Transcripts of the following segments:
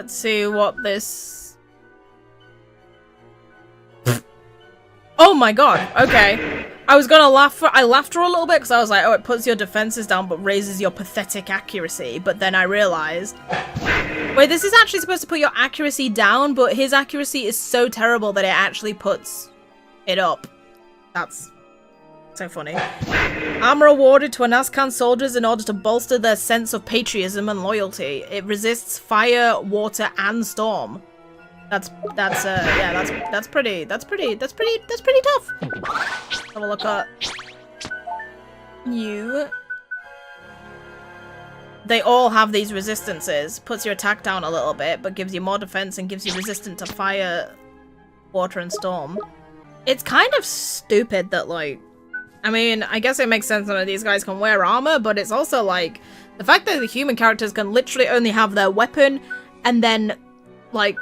Let's see what this... Oh my god, okay. I was gonna laugh I laughed for a little bit because I was like, oh, it puts your defenses down but raises your pathetic accuracy. But then I realized, wait, this is actually supposed to put your accuracy down, but his accuracy is so terrible that it actually puts it up. That's so funny. Armor awarded to Anaskan soldiers in order to bolster their sense of patriotism and loyalty. It resists fire, water, and storm. That's pretty tough. Have a look at you. They all have these resistances. Puts your attack down a little bit, but gives you more defense and gives you resistant to fire, water, and storm. It's kind of stupid that, like, I mean, I guess it makes sense that these guys can wear armor, but it's also like the fact that the human characters can literally only have their weapon and then, like,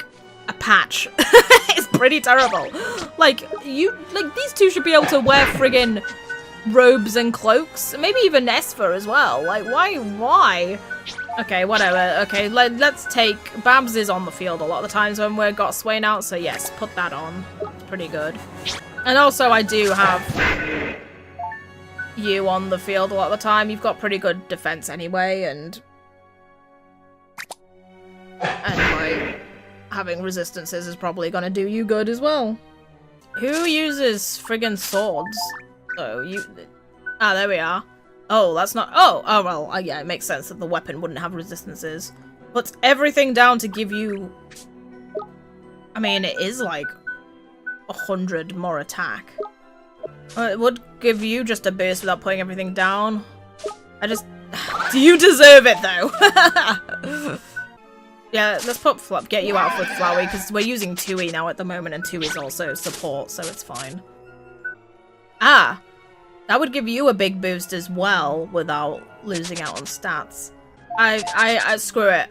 a patch. It's pretty terrible. Like, these two should be able to wear friggin' robes and cloaks. Maybe even Esper as well. Like, why? Okay, whatever. Okay, let's take... Babs is on the field a lot of the times when we've got Swain out, so yes, put that on. It's pretty good. And also, I do have you on the field a lot of the time. You've got pretty good defense anyway, and like, having resistances is probably gonna do you good as well. Who uses friggin' swords? Oh, you... Ah, there we are. Oh, that's not... Oh, well, yeah, it makes sense that the weapon wouldn't have resistances. Puts everything down to give you... I mean, it is like 100 more attack. It would give you just a boost without putting everything down. I just... Do you deserve it, though? Yeah, let's put get you out with Flowey, because we're using Tui now at the moment, and Tui's also support, so it's fine. Ah! That would give you a big boost as well, without losing out on stats. I screw it.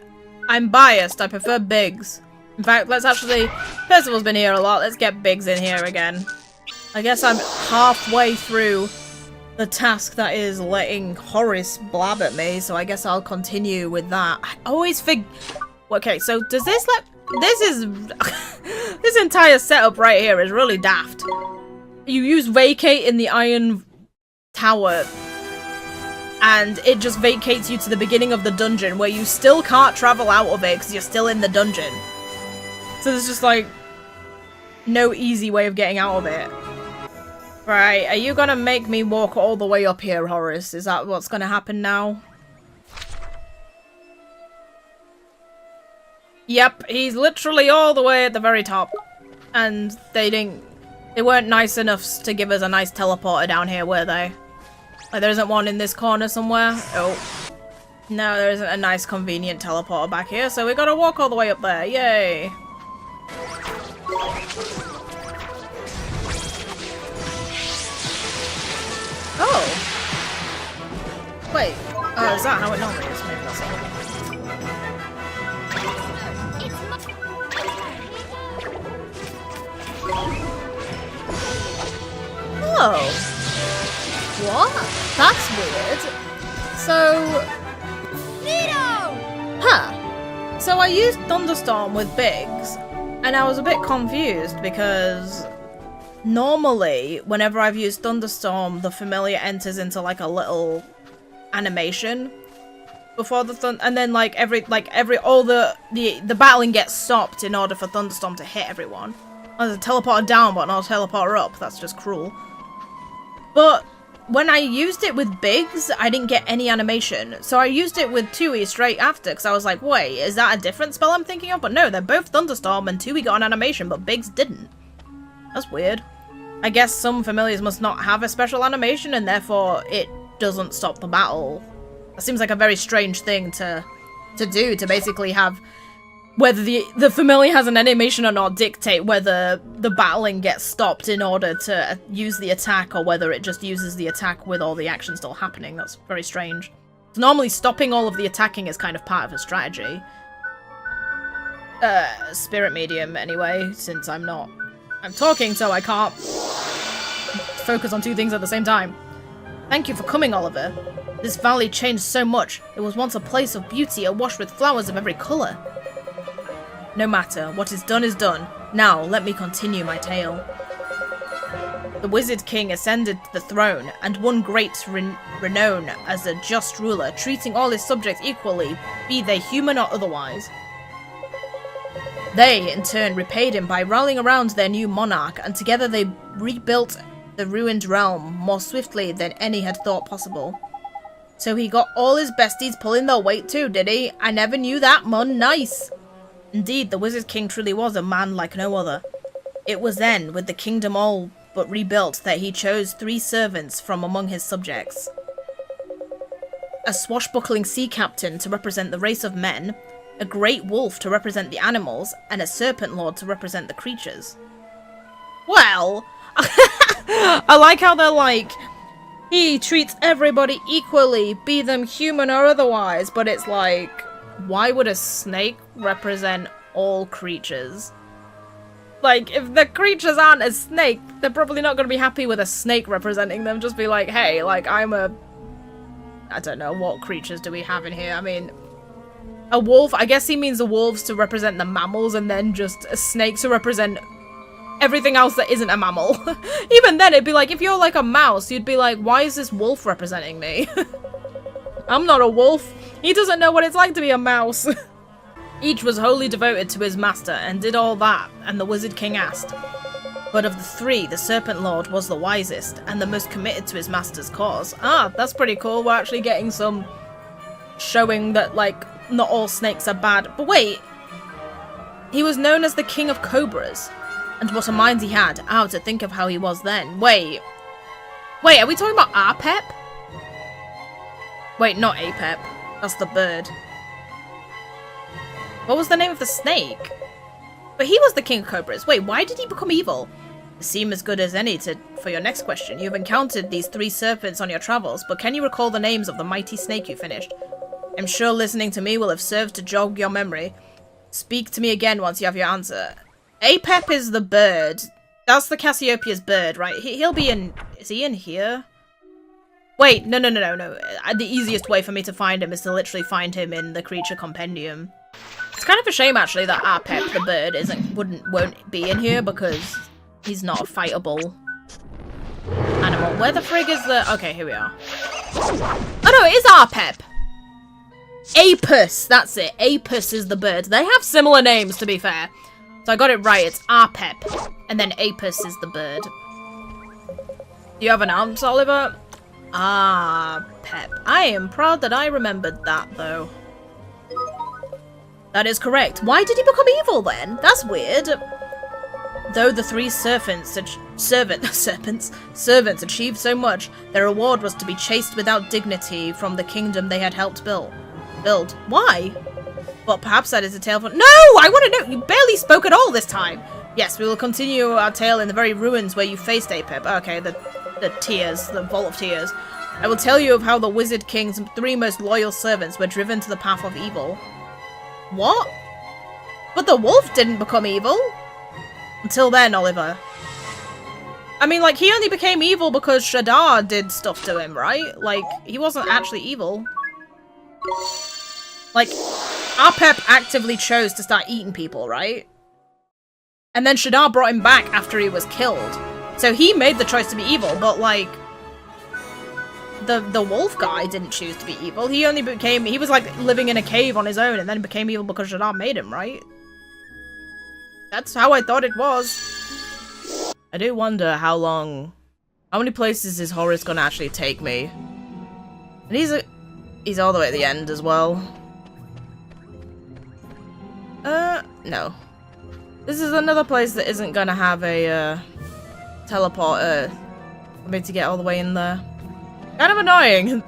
I'm biased, I prefer Biggs. In fact, let's actually... Percival's been here a lot, let's get Biggs in here again. I guess I'm halfway through the task that is letting Horace blab at me, so I guess I'll continue with that. I always think... Okay, so does this let... This is... This entire setup right here is really daft. You use Vacate in the Iron Tower, and it just vacates you to the beginning of the dungeon, where you still can't travel out of it because you're still in the dungeon. So there's just, like, no easy way of getting out of it. Right, are you gonna make me walk all the way up here, Horace? Is that what's gonna happen now? Yep, he's literally all the way at the very top. And they weren't nice enough to give us a nice teleporter down here, were they? Like, there isn't one in this corner somewhere? Oh. No, there isn't a nice convenient teleporter back here, so we gotta walk all the way up there. Yay! Oh! Wait. Oh, is that how it normally is? Maybe that's it. Oh. What? That's weird. So... Huh. So I used Thunderstorm with Biggs, and I was a bit confused because normally, whenever I've used Thunderstorm, the familiar enters into like a little animation before the and then like the battling gets stopped in order for Thunderstorm to hit everyone. Oh, there's a teleporter down, but not a teleporter up. That's just cruel. But when I used it with Biggs, I didn't get any animation. So I used it with Tui straight after, because I was like, wait, is that a different spell I'm thinking of? But no, they're both Thunderstorm, and Tui got an animation, but Biggs didn't. That's weird. I guess some familiars must not have a special animation, and therefore it doesn't stop the battle. That seems like a very strange thing to do, to basically have whether the familiar has an animation or not dictate whether the battling gets stopped in order to use the attack, or whether it just uses the attack with all the action still happening. That's very strange. So normally stopping all of the attacking is kind of part of a strategy. Spirit medium anyway, since I'm talking, so I can't focus on two things at the same time. Thank you for coming, Oliver. This valley changed so much. It was once a place of beauty, awash with flowers of every colour. No matter, what is done. Now, let me continue my tale. The Wizard King ascended the throne, and won great renown as a just ruler, treating all his subjects equally, be they human or otherwise. They, in turn, repaid him by rallying around their new monarch, and together they rebuilt the ruined realm more swiftly than any had thought possible. So he got all his besties pulling their weight too, did he? I never knew that, man. Nice! Indeed, the Wizard King truly was a man like no other. It was then, with the kingdom all but rebuilt, that he chose 3 servants from among his subjects. A swashbuckling sea captain to represent the race of men, a great wolf to represent the animals, and a serpent lord to represent the creatures. Well, I like how they're like, he treats everybody equally, be them human or otherwise, but it's like, why would a snake represent all creatures? Like, if the creatures aren't a snake, they're probably not going to be happy with a snake representing them. Just be like, hey, like, I don't know, what creatures do we have in here? I mean, a wolf, I guess he means the wolves to represent the mammals, and then just a snake to represent everything else that isn't a mammal. Even then, it'd be like, if you're like a mouse, you'd be like, why is this wolf representing me? I'm not a wolf. He doesn't know what it's like to be a mouse. Each was wholly devoted to his master, and did all that, and the Wizard King asked. But of the 3, the Serpent Lord was the wisest, and the most committed to his master's cause. Ah, that's pretty cool. We're actually getting some showing that, like, not all snakes are bad. But wait, he was known as the King of Cobras. And what a mind he had. Oh, to think of how he was then. Wait, are we talking about Arpep? Wait, not Apep. That's the bird. What was the name of the snake? But he was the King of Cobras. Wait, why did he become evil? They seem as good as any for your next question. You've encountered these 3 serpents on your travels, but can you recall the names of the mighty snake you finished? I'm sure listening to me will have served to jog your memory. Speak to me again once you have your answer. Apep is the bird. That's the Cassiopeia's bird, right? He'll be in... Is he in here? Wait, no. The easiest way for me to find him is to literally find him in the creature compendium. It's kind of a shame, actually, that Arpep, the bird, won't be in here, because he's not a fightable animal. Where the frig is the... Okay, here we are. Oh, no, it is Arpep! Apus, that's it. Apus is the bird. They have similar names, to be fair. So I got it right. It's Arpep, and then Apus is the bird. Do you have an answer, Oliver? Arpep. I am proud that I remembered that, though. That is correct. Why did he become evil, then? That's weird. Though the 3 servants achieved so much, their reward was to be chased without dignity from the kingdom they had helped build. Why? But perhaps that is a tale for— No! I want to know! You barely spoke at all this time! Yes, we will continue our tale in the very ruins where you faced Apep. Okay, the tears, the Vault of Tears. I will tell you of how the Wizard King's 3 most loyal servants were driven to the path of evil. What? But the wolf didn't become evil? Until then, Oliver. I mean, like, he only became evil because Shadar did stuff to him, right? Like, he wasn't actually evil. Like, Arpep actively chose to start eating people, right? And then Shadar brought him back after he was killed. So he made the choice to be evil, but, like, the wolf guy didn't choose to be evil. He only became— he was, like, living in a cave on his own and then became evil because Shadar made him, right? That's how I thought it was. I do wonder how many places is Horace gonna actually take me? And he's all the way at the end as well. No. This is another place that isn't gonna have a, teleporter for me to get all the way in there. Kind of annoying.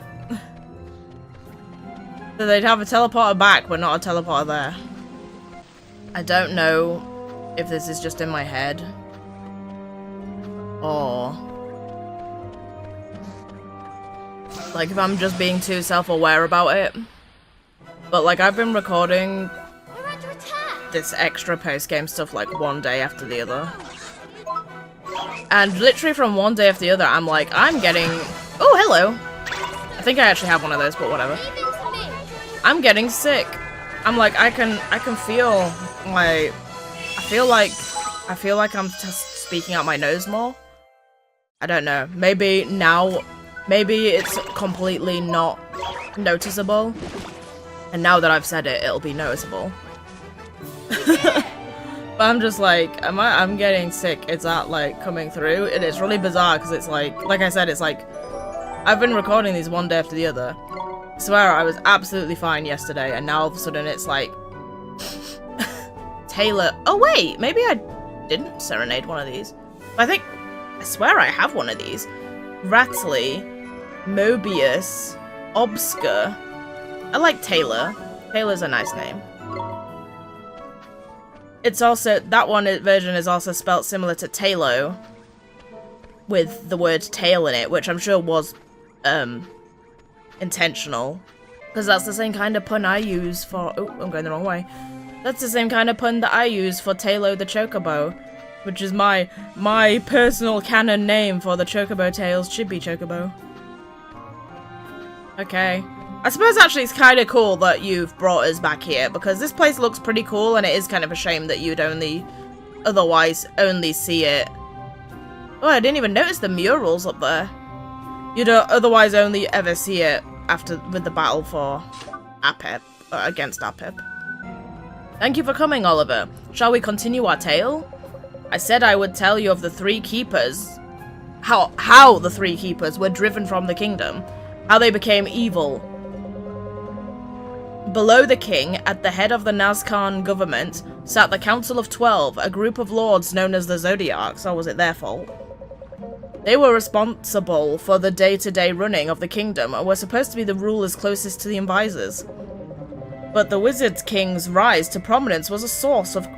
So they'd have a teleporter back, but not a teleporter there. I don't know if this is just in my head. Or... like, if I'm just being too self-aware about it. But, like, I've been recording this extra post-game stuff, like, one day after the other. And literally from one day after the other, I'm like, I'm getting... Oh, hello! I think I actually have one of those, but whatever. I'm getting sick. I'm like, I can feel Like, I feel like I'm just speaking out my nose more. I don't know. Maybe it's completely not noticeable. And now that I've said it, it'll be noticeable. But I'm just like, I'm getting sick. It's that, like, coming through. And it's really bizarre because it's like I said, it's like, I've been recording these one day after the other. I swear I was absolutely fine yesterday, and now all of a sudden it's like... Taylor... Oh wait, maybe I didn't serenade one of these. I swear I have one of these. Ratley, Mobius, Obscur. I like Taylor. Taylor's a nice name. It's also... That version is also spelt similar to Talo, with the word tail in it, which I'm sure was... intentional, because that's the same kind of pun I use for... Oh, I'm going the wrong way. That's the same kind of pun that I use for Talo the Chocobo, which is my personal canon name for the Chocobo Tales Chibi Chocobo. Okay. I suppose actually it's kind of cool that you've brought us back here, because this place looks pretty cool, and it is kind of a shame that you'd otherwise only see it. Oh, I didn't even notice the murals up there. You'd otherwise only ever see it with the battle for Apep, against Apep. Thank you for coming, Oliver. Shall we continue our tale? I said I would tell you of the three keepers. How the three keepers were driven from the kingdom. How they became evil. Below the king, at the head of the Nazcan government, sat the Council of 12, a group of lords known as the Zodiacs, or was it their fault? They were responsible for the day-to-day running of the kingdom and were supposed to be the rulers closest to the advisors. But the Wizard King's rise to prominence was a source of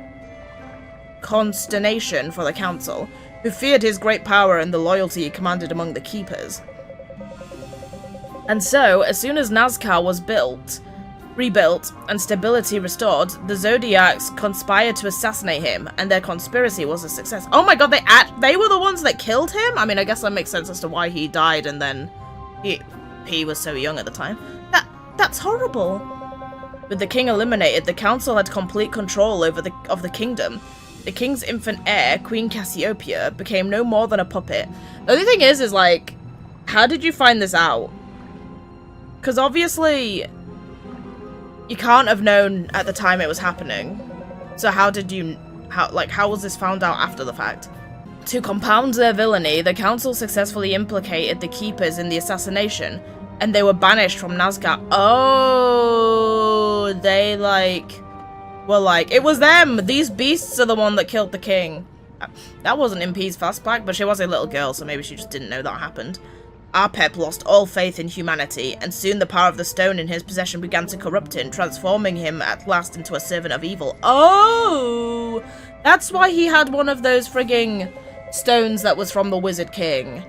consternation for the council, who feared his great power and the loyalty he commanded among the keepers. And so, as soon as Nazca was rebuilt, and stability restored, the Zodiacs conspired to assassinate him, and their conspiracy was a success. Oh my god, they were the ones that killed him? I mean, I guess that makes sense as to why he died, and then he was so young at the time. That's horrible. With the king eliminated, the council had complete control of the kingdom. The king's infant heir, Queen Cassiopeia, became no more than a puppet. The only thing is like, how did you find this out? Because obviously... You can't have known at the time it was happening. So how was this found out after the fact? To compound their villainy, the council successfully implicated the keepers in the assassination, and they were banished from Nazca. Oh, they were like, it was them! These beasts are the one that killed the king. That wasn't in P's flashback, but she was a little girl, so maybe she just didn't know that happened. Apep lost all faith in humanity, and soon the power of the stone in his possession began to corrupt him, transforming him at last into a servant of evil. Oh! That's why he had one of those frigging stones that was from the Wizard King.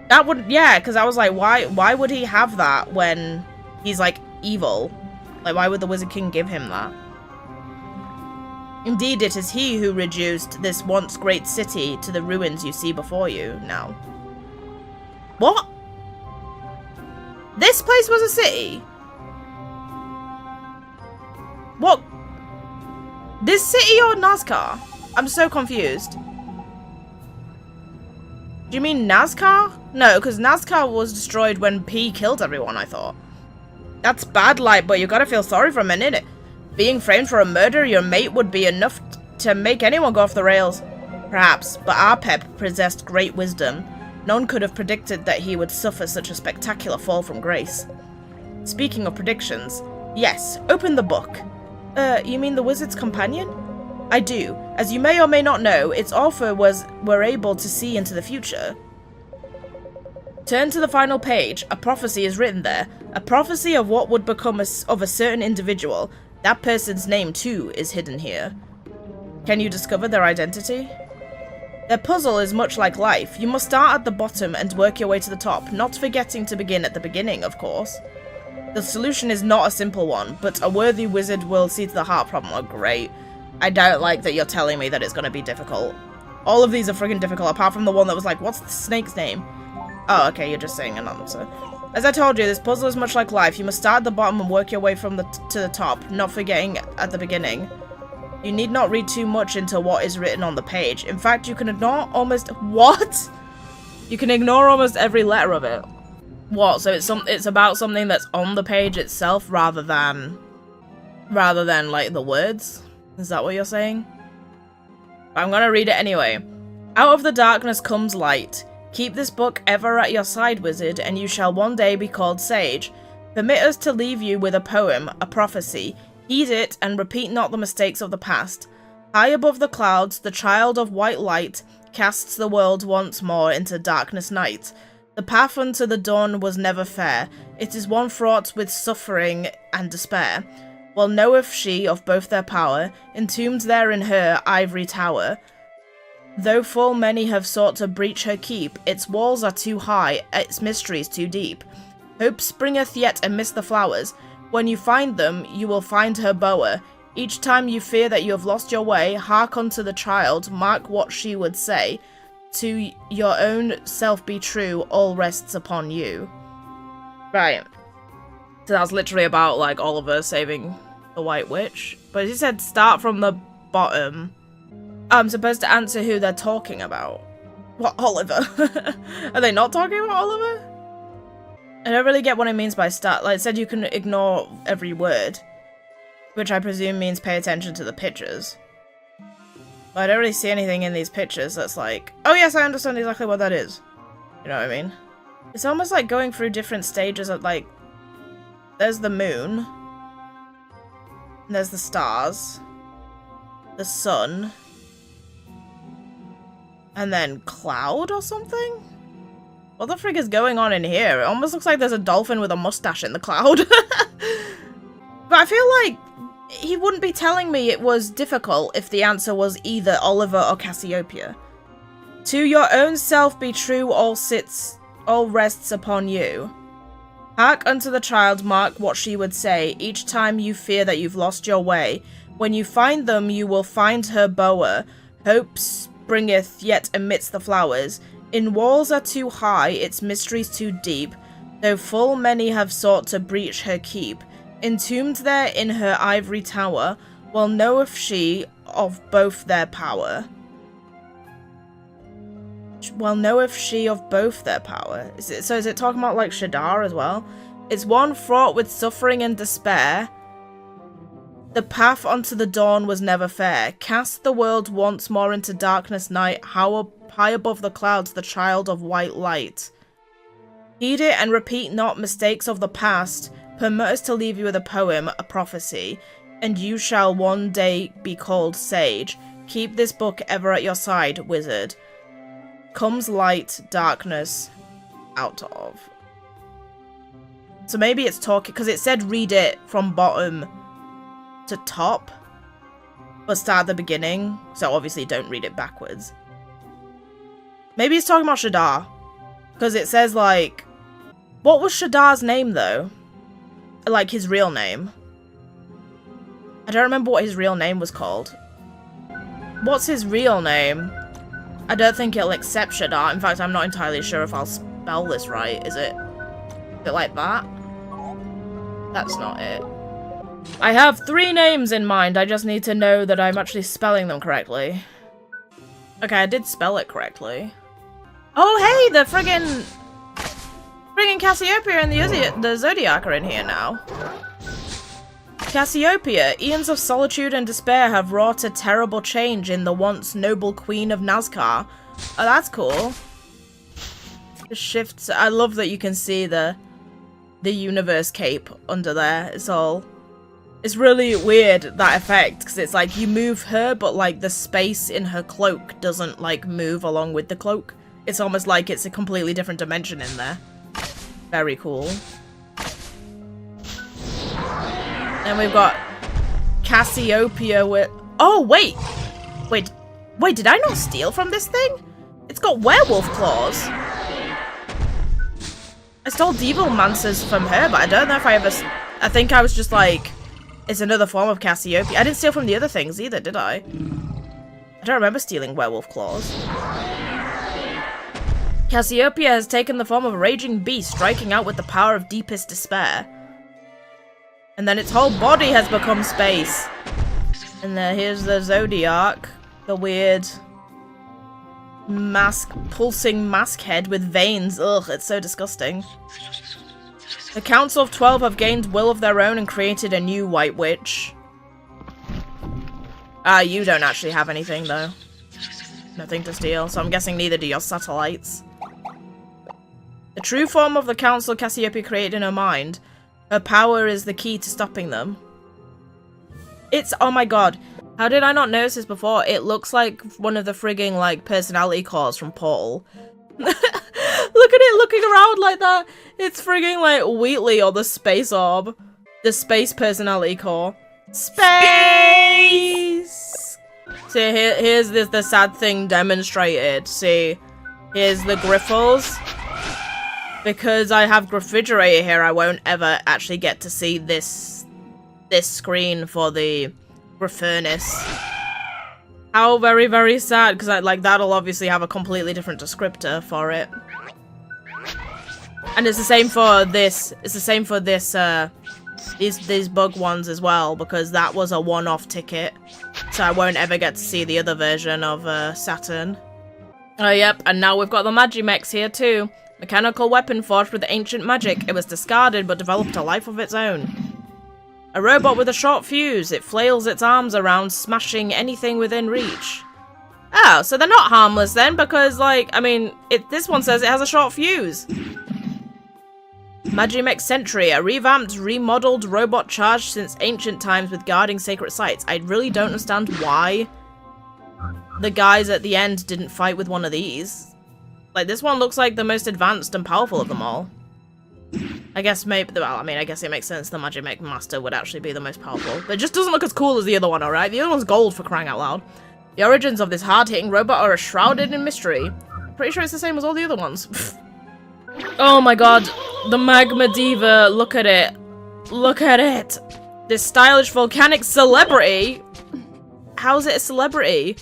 That would, yeah, because I was like, why would he have that when he's, like, evil? Like, why would the Wizard King give him that? Indeed, it is he who reduced this once great city to the ruins you see before you now. What? This place was a city? What? This city or Nazca? I'm so confused. Do you mean Nazca? No, because Nazca was destroyed when P killed everyone, I thought. That's bad light, but you gotta feel sorry for him, innit? Being framed for a murder your mate would be enough to make anyone go off the rails. Perhaps, but Apep possessed great wisdom. None could have predicted that he would suffer such a spectacular fall from grace. Speaking of predictions, yes, open the book. You mean the Wizard's Companion? I do. As you may or may not know, its author were able to see into the future. Turn to the final page. A prophecy is written there. A prophecy of what would become of a certain individual. That person's name, too, is hidden here. Can you discover their identity? Their puzzle is much like life. You must start at the bottom and work your way to the top, not forgetting to begin at the beginning, of course. The solution is not a simple one, but a worthy wizard will see to the heart problem. Oh, great. I don't like that you're telling me that it's going to be difficult. All of these are friggin' difficult, apart from the one that was like, what's the snake's name? Oh, okay, you're just saying an answer. As I told you, this puzzle is much like life. You must start at the bottom and work your way to the top, not forgetting at the beginning. You need not read too much into what is written on the page. In fact, you can ignore almost— what? You can ignore almost every letter of it. What? So it's about something that's on the page itself rather than like the words? Is that what you're saying? I'm gonna read it anyway. Out of the darkness comes light. Keep this book ever at your side, wizard, and you shall one day be called sage. Permit us to leave you with a poem, a prophecy. Heed it, and repeat not the mistakes of the past. High above the clouds, the child of white light casts the world once more into darkness night. The path unto the dawn was never fair. It is one fraught with suffering and despair. Well knoweth she of both their power, entombed there in her ivory tower. Though full many have sought to breach her keep, its walls are too high, its mysteries too deep. Hope springeth yet amidst the flowers. When you find them, you will find her bower. Each time you fear that you have lost your way, hark unto the child, mark what she would say. To your own self be true, all rests upon you. Right. So that's literally about, like, Oliver saving the White Witch. But he said start from the bottom. I'm supposed to answer who they're talking about. What, Oliver? Are they not talking about Oliver? I don't really get what it means by start. Like, it said you can ignore every word. Which I presume means pay attention to the pictures. But I don't really see anything in these pictures that's like, oh yes, I understand exactly what that is. You know what I mean? It's almost like going through different stages of, like, there's the moon. And there's the stars. The sun. And then cloud or something? What the frig is going on in here? It almost looks like there's a dolphin with a mustache in the cloud. But I feel like he wouldn't be telling me it was difficult if the answer was either Oliver or Cassiopeia. To your own self be true, all rests upon you. Hark unto the child, mark what she would say, each time you fear that you've lost your way. When you find them, you will find her bower. Hope springeth yet amidst the flowers. In walls are too high, its mysteries too deep, though full many have sought to breach her keep. Entombed there in her ivory tower, well knoweth she of both their power. Well knoweth she of both their power. Is it talking about, like, Shadar as well? It's one fraught with suffering and despair. The path unto the dawn was never fair. Cast the world once more into darkness night. High above the clouds, the child of white light. Heed it and repeat not mistakes of the past. Permit us to leave you with a poem, a prophecy, and you shall one day be called sage. Keep this book ever at your side, wizard. Comes light, darkness, out of. So maybe it's talking, because it said read it from bottom to top, but start at the beginning, so obviously don't read it backwards. Maybe he's talking about Shadar, because it says, like, what was Shadar's name, though? Like, his real name. I don't remember what his real name was called. What's his real name? I don't think it'll accept Shadar. In fact, I'm not entirely sure if I'll spell this right. Is it like that? That's not it. I have 3 names in mind. I just need to know that I'm actually spelling them correctly. Okay, I did spell it correctly. Oh, hey, the friggin' Cassiopeia and the Zodiac are in here now. Cassiopeia, eons of solitude and despair have wrought a terrible change in the once noble queen of Nazcar. Oh, that's cool. The shifts. I love that you can see the universe cape under there. It's really weird, that effect, because it's like you move her, but like the space in her cloak doesn't like move along with the cloak. It's almost like it's a completely different dimension in there. Very cool. And we've got Cassiopeia with... Oh, wait! Wait, did I not steal from this thing? It's got werewolf claws. I stole Devilmancers from her, but I don't know if I ever... I think I was just like... It's another form of Cassiopeia. I didn't steal from the other things either, did I? I don't remember stealing werewolf claws. Cassiopeia has taken the form of a raging beast, striking out with the power of deepest despair. And then its whole body has become space. And then here's the Zodiac. The weird pulsing mask head with veins. Ugh, it's so disgusting. The Council of 12 have gained will of their own and created a new White Witch. You don't actually have anything, though. Nothing to steal, so I'm guessing neither do your satellites. The true form of the Council Cassiopeia created in her mind. Her power is the key to stopping them. Oh my god. How did I not notice this before? It looks like one of the frigging, like, personality cores from Portal. Look at it looking around like that. It's frigging, like, Wheatley or the Space Orb. The Space Personality Core. Space! See, here's the sad thing demonstrated. See, here's the Griffles. Because I have Refrigerator here, I won't ever actually get to see this screen for the Furnace. How very, very sad, because like that'll obviously have a completely different descriptor for it. And it's the same for this. It's the same for this these bug ones as well, because that was a one-off ticket. So I won't ever get to see the other version of Saturn. Oh yep, and now we've got the Magimechs here too. Mechanical weapon forged with ancient magic. It was discarded but developed a life of its own. A robot with a short fuse. It flails its arms around, smashing anything within reach. Oh, so they're not harmless then, because, like, I mean, this one says it has a short fuse. Magimech Sentry, a revamped, remodeled robot charged since ancient times with guarding sacred sites. I really don't understand why the guys at the end didn't fight with one of these. Like, this one looks like the most advanced and powerful of them all. I guess maybe, well, I mean, I guess it makes sense the Magimech Master would actually be the most powerful. But it just doesn't look as cool as the other one, alright? The other one's gold, for crying out loud. The origins of this hard-hitting robot are shrouded in mystery. Pretty sure it's the same as all the other ones. Oh my god, the Magma Diva, look at it. Look at it. This stylish volcanic celebrity. How's it a celebrity?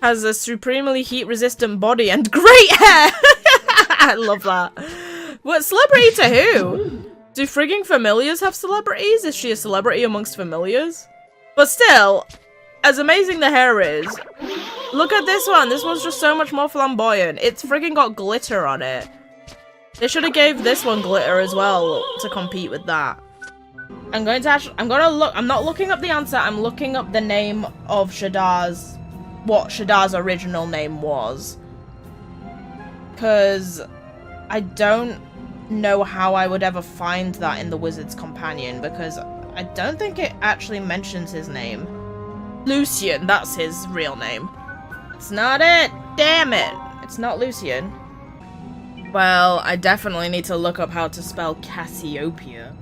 Has a supremely heat-resistant body and great hair! I love that. What, celebrity to who? Do frigging familiars have celebrities? Is she a celebrity amongst familiars? But still, as amazing the hair is, look at this one. This one's just so much more flamboyant. It's frigging got glitter on it. They should have gave this one glitter as well to compete with that. I'm not looking up the answer. I'm looking up the name of what Shadar's original name was. Because I don't know how I would ever find that in the Wizard's Companion, because I don't think it actually mentions his name. Lucian, that's his real name. It's not it! Damn it! It's not Lucian. Well, I definitely need to look up how to spell Cassiopeia.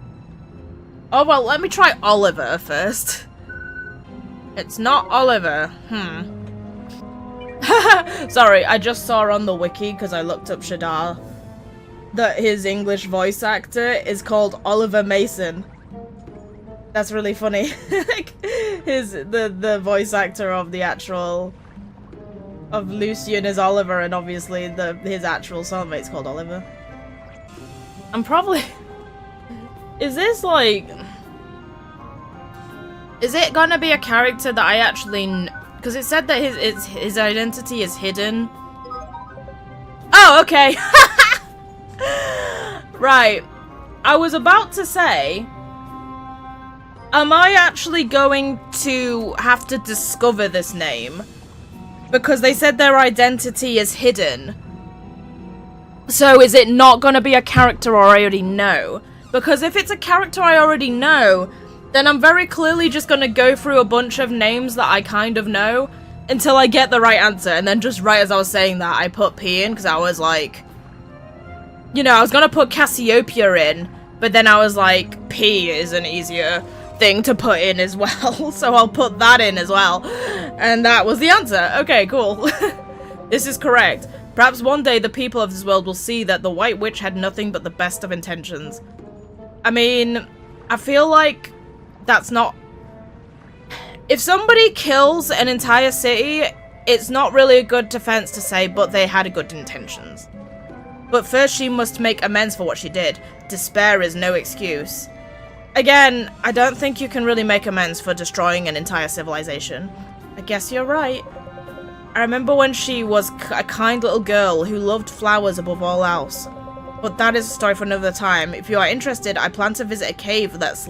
Oh well, let me try Oliver first. It's not Oliver. Sorry, I just saw on the wiki, because I looked up Shadar, that his English voice actor is called Oliver Mason. That's really funny. Like, the voice actor of the actual of Lucian is Oliver, and obviously his actual soulmate's called Oliver. I'm probably... Is this like... Is it gonna be a character that I actually... Because it said that his identity is hidden. Oh, okay. Right. I was about to say, am I actually going to have to discover this name? Because they said their identity is hidden. So is it not going to be a character I already know? Because if it's a character I already know, then I'm very clearly just going to go through a bunch of names that I kind of know until I get the right answer. And then just right as I was saying that, I put P in because I was like... You know, I was going to put Cassiopeia in, but then I was like, P is an easier thing to put in as well. So I'll put that in as well. And that was the answer. Okay, cool. This is correct. Perhaps one day the people of this world will see that the White Witch had nothing but the best of intentions. I mean, I feel like that's not... If somebody kills an entire city, it's not really a good defense to say, but they had good intentions. But first she must make amends for what she did. Despair is no excuse. Again, I don't think you can really make amends for destroying an entire civilization. I guess you're right. I remember when she was a kind little girl who loved flowers above all else. But that is a story for another time. If you are interested, I plan to visit a cave that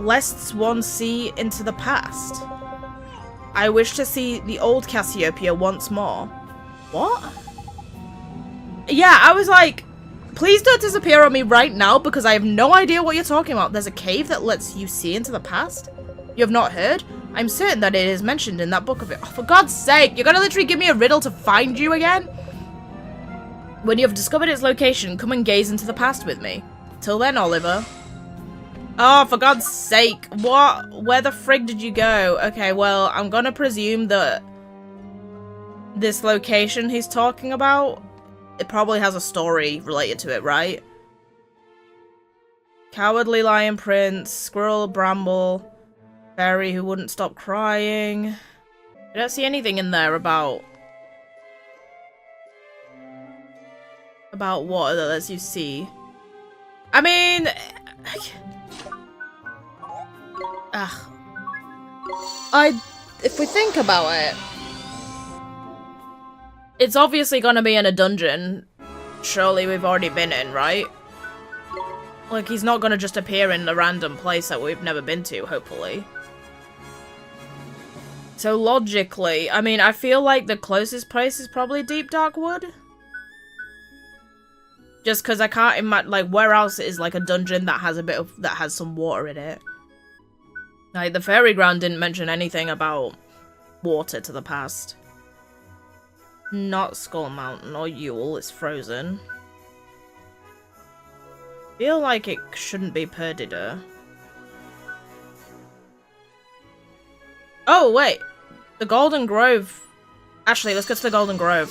lets one see into the past. I wish to see the old Cassiopeia once more. What? Yeah, I was like, please don't disappear on me right now because I have no idea what you're talking about. There's a cave that lets you see into the past? You have not heard? I'm certain that it is mentioned in that book of it. Oh, for God's sake, you're gonna literally give me a riddle to find you again? When you have discovered its location, come and gaze into the past with me. Till then, Oliver. Oh, for God's sake. What? Where the frig did you go? Okay, well, I'm gonna presume that this location he's talking about, it probably has a story related to it, right? Cowardly Lion Prince, Squirrel Bramble, Fairy who wouldn't stop crying. I don't see anything in there about what that lets you see. I mean, if we think about it, it's obviously gonna be in a dungeon. Surely we've already been in, right? Like, he's not gonna just appear in a random place that we've never been to, hopefully. So logically, I mean, I feel like the closest place is probably Deep Dark Wood. Just because I can't imagine, like, where else is, like, a dungeon that has some water in it. Like, the Fairy Ground didn't mention anything about water to the past. Not Skull Mountain or Yule, it's frozen. Feel like it shouldn't be Perdita. Oh, wait. The Golden Grove. Actually, let's go to the Golden Grove.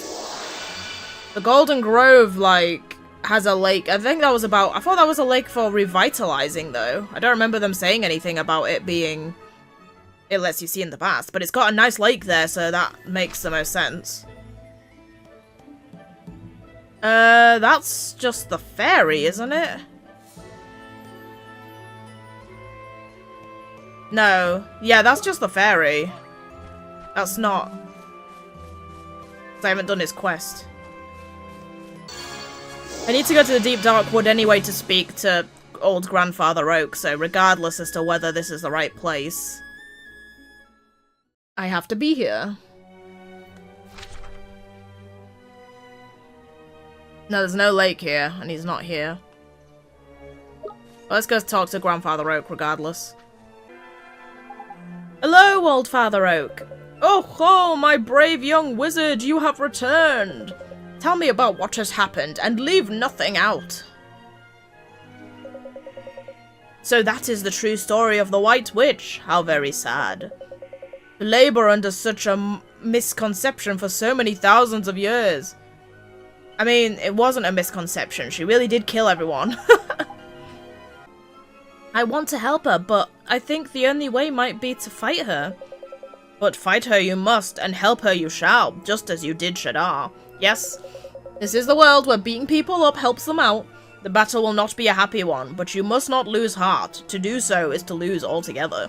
The Golden Grove, like, has a lake. I think that was about... I thought that was a lake for revitalizing, though. I don't remember them saying anything about it being... It lets you see in the past. But it's got a nice lake there, so that makes the most sense. That's just the fairy, isn't it? No. Yeah, that's just the fairy. That's not... I haven't done his quest. I need to go to the Deep Dark Wood anyway to speak to old Grandfather Oak, so regardless as to whether this is the right place, I have to be here. No, there's no lake here, and he's not here. Well, let's go talk to Grandfather Oak regardless. Hello, old Father Oak. Oh, my brave young wizard, you have returned. Tell me about what has happened, and leave nothing out. So that is the true story of the White Witch. How very sad. To labor under such a misconception for so many thousands of years. I mean, it wasn't a misconception. She really did kill everyone. I want to help her, but I think the only way might be to fight her. But fight her you must, and help her you shall, just as you did Shadar. Yes, this is the world where beating people up helps them out. The battle will not be a happy one, but you must not lose heart. To do so is to lose altogether.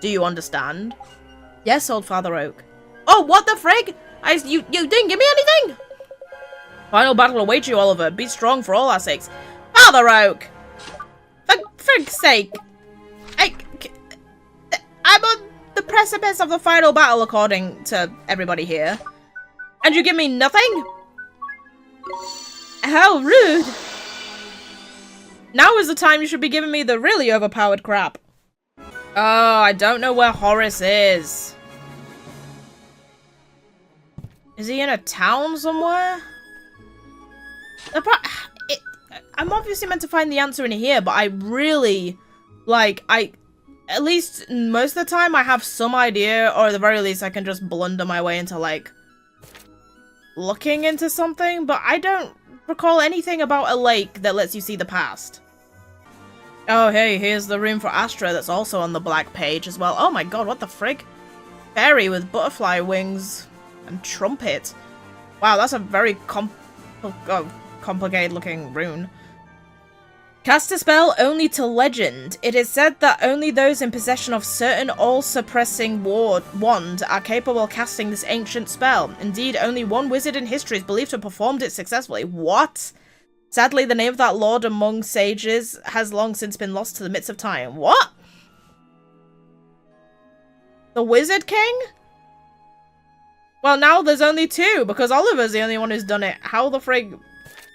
Do you understand? Yes, old Father Oak. Oh, what the frig? You didn't give me anything? Final battle awaits you, Oliver. Be strong for all our sakes. Father Oak! For frig's sake! I'm on the precipice of the final battle, according to everybody here. And you give me nothing? How rude! Now is the time you should be giving me the really overpowered crap. Oh, I don't know where Horace is. Is he in a town somewhere? I'm obviously meant to find the answer in here, but I really, like, at least most of the time I have some idea, or at the very least I can just blunder my way into, like, looking into something, but I don't recall anything about a lake that lets you see the past. Oh, hey, here's the room for Astra that's also on the black page as well. Oh my god, what the frig? Fairy with butterfly wings and trumpet. Wow, that's a very complicated looking rune. Cast a spell only to legend. It is said that only those in possession of certain all-suppressing wand are capable of casting this ancient spell. Indeed, only one wizard in history is believed to have performed it successfully. What? Sadly, the name of that lord among sages has long since been lost to the mists of time. What? The Wizard King? Well, now there's only two, because Oliver's the only one who's done it. How the frig...